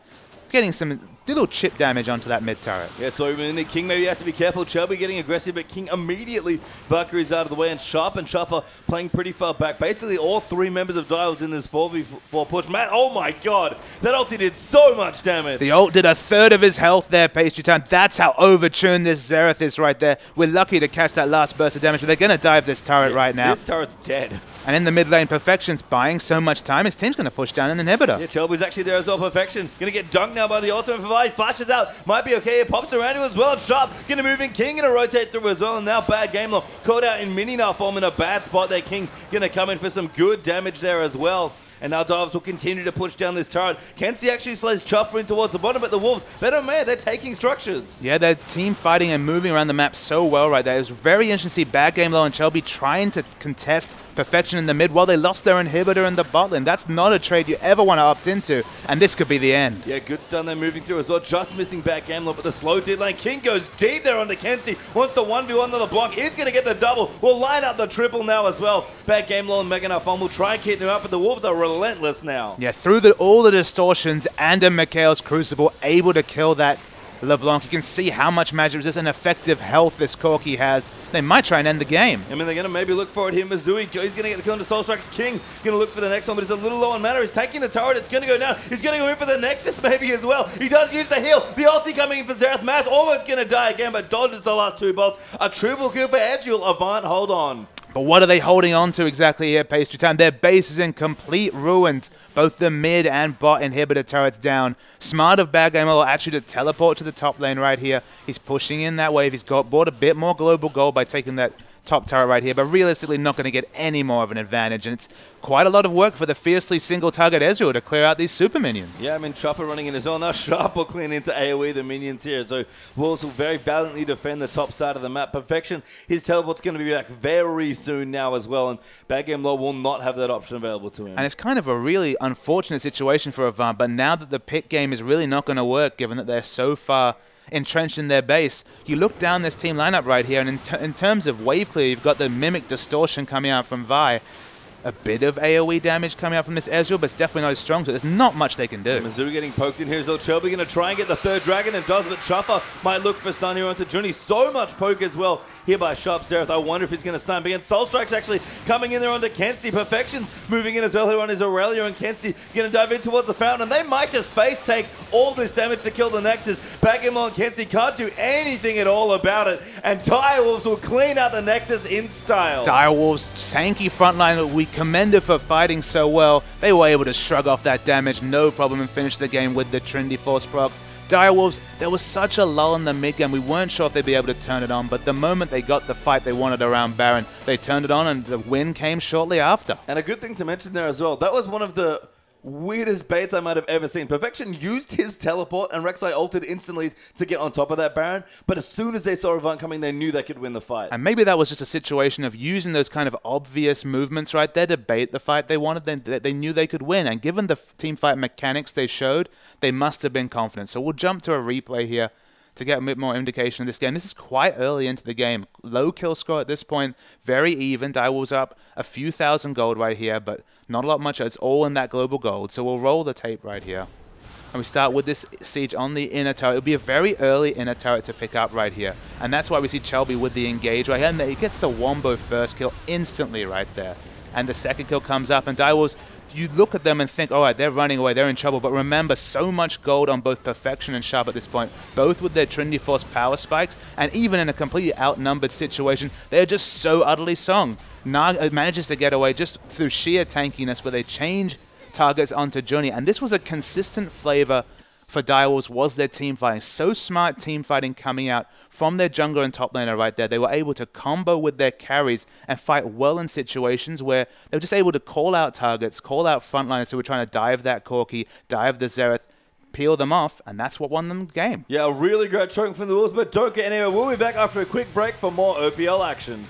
getting some little chip damage onto that mid turret. Yeah, so King maybe has to be careful. Chubby getting aggressive, but King immediately Valkyrie's out of the way, and Sharp and Chuffer playing pretty far back. Basically, all three members of Dials in this 4v4 push. Man, oh my god, that ulti did so much damage. The ult did a third of his health there, Pastry Time. That's how overtuned this Xerath is right there. We're lucky to catch that last burst of damage, but they're going to dive this turret right now. This turret's dead. And in the mid lane, Perfection's buying so much time, his team's going to push down an inhibitor. Yeah, Chelby's actually there as well. Perfection going to get dunked now by the ultimate for Vi. Flashes out, might be okay. It pops around him as well. Sharp going to move in. King going to rotate through as well. And now bad game law. Caught out in mini Gnar form in a bad spot there. King going to come in for some good damage there as well. And now Dives will continue to push down this turret. Kenzie actually slays Chuffer in towards the bottom, but the Wolves, they don't matter. They're taking structures. Yeah, they're team fighting and moving around the map so well right there. It was very interesting to see Bad Game Low and Shelby trying to contest Perfection in the mid while they lost their inhibitor in the bot lane. That's not a trade you ever want to opt into, and this could be the end. Yeah, good stun there moving through as well. Just missing back game low, but the slow dead lane. King goes deep there onto Kenzie. Wants to 1v1 to the block. He's going to get the double. We'll line up the triple now as well. Bad game low and Mega Gnar Fun will try and keep them up, but the Wolves are relentless now. Yeah, through all the distortions and a Mikhail's Crucible, able to kill that LeBlanc. You can see how much magic resist and effective health this Corki has. They might try and end the game. I mean, they're going to maybe look for it here. Mizui, he's going to get the kill into Soulstrike's King. Going to look for the next one, but he's a little low on mana. He's taking the turret. It's going to go down. He's going to go in for the Nexus maybe as well. He does use the heal. The ulti coming in for Xerath. Maz almost going to die again, but dodges the last two bolts. A triple kill for Ezreal. Avant, hold on. But what are they holding on to exactly here, Pastry Time? Their base is in complete ruins. Both the mid and bot inhibitor turrets down. Smart of Bad Game will actually to teleport to the top lane right here. He's pushing in that wave. He's bought a bit more global gold by taking that top turret right here, but realistically not going to get any more of an advantage, and it's quite a lot of work for the fiercely single-target Ezreal to clear out these super minions. Yeah, I mean, Chopper running in as well. Now Sharp will clean into AoE the minions here, so Wolves will very valiantly defend the top side of the map. Perfection, his teleport's going to be back very soon now as well, and Bad Game Law will not have that option available to him. And it's kind of a really unfortunate situation for Avant, but now that the pick game is really not going to work, given that they're so far entrenched in their base, you look down this team lineup right here, and in terms of wave clear, you've got the Mimic Distortion coming out from Vi. A bit of AoE damage coming out from this Ezreal, but it's definitely not as strong, so there's not much they can do. Mizzou getting poked in here as well. Shelby going to try and get the third dragon, and does, but Chuffer might look for stun here onto Juni. So much poke as well here by Sharp Xerath. I wonder if he's going to stun. But again, Soulstrike's actually coming in there onto Kenzie. Perfection's moving in as well here on his Aurelia, and Kenzie going to dive in towards the fountain, and they might just face take all this damage to kill the Nexus. Backgammon and Kenzie can't do anything at all about it, and Direwolves will clean out the Nexus in style. Direwolves, tanky frontline that we commended for fighting so well. They were able to shrug off that damage, no problem, and finish the game with the Trinity Force procs. Direwolves, there was such a lull in the mid game. We weren't sure if they'd be able to turn it on, but the moment they got the fight they wanted around Baron, they turned it on, and the win came shortly after. And a good thing to mention there as well, that was one of the weirdest baits I might have ever seen. Perfection used his teleport, and Rek'Sai ulted instantly to get on top of that Baron, but as soon as they saw Avant coming, they knew they could win the fight. And maybe that was just a situation of using those kind of obvious movements right there to bait the fight they wanted. They knew they could win, and given the team fight mechanics they showed, they must have been confident. So we'll jump to a replay here to get a bit more indication of this game. This is quite early into the game. Low kill score at this point, very even. Direwolves up a few thousand gold right here, but not a lot much. It's all in that global gold. So we'll roll the tape right here. And we start with this siege on the inner turret. It'll be a very early inner turret to pick up right here. And that's why we see Chelby with the engage right here. And he gets the Wombo first kill instantly right there. And the second kill comes up, and Direwolves, you look at them and think, all right, they're running away, they're in trouble. But remember, so much gold on both Perfection and Sharp at this point, both with their Trinity Force power spikes, and even in a completely outnumbered situation, they're just so utterly strong. Naga manages to get away just through sheer tankiness, where they change targets onto Journey. And this was a consistent flavor for Direwolves, was their team fighting. So smart team fighting coming out from their jungler and top laner right there. They were able to combo with their carries and fight well in situations where they were just able to call out targets, call out frontliners who were trying to dive that Corki, dive the Xerath, peel them off, and that's what won them the game. Yeah, a really great choking from the Wolves, but don't get anywhere. We'll be back after a quick break for more OPL action.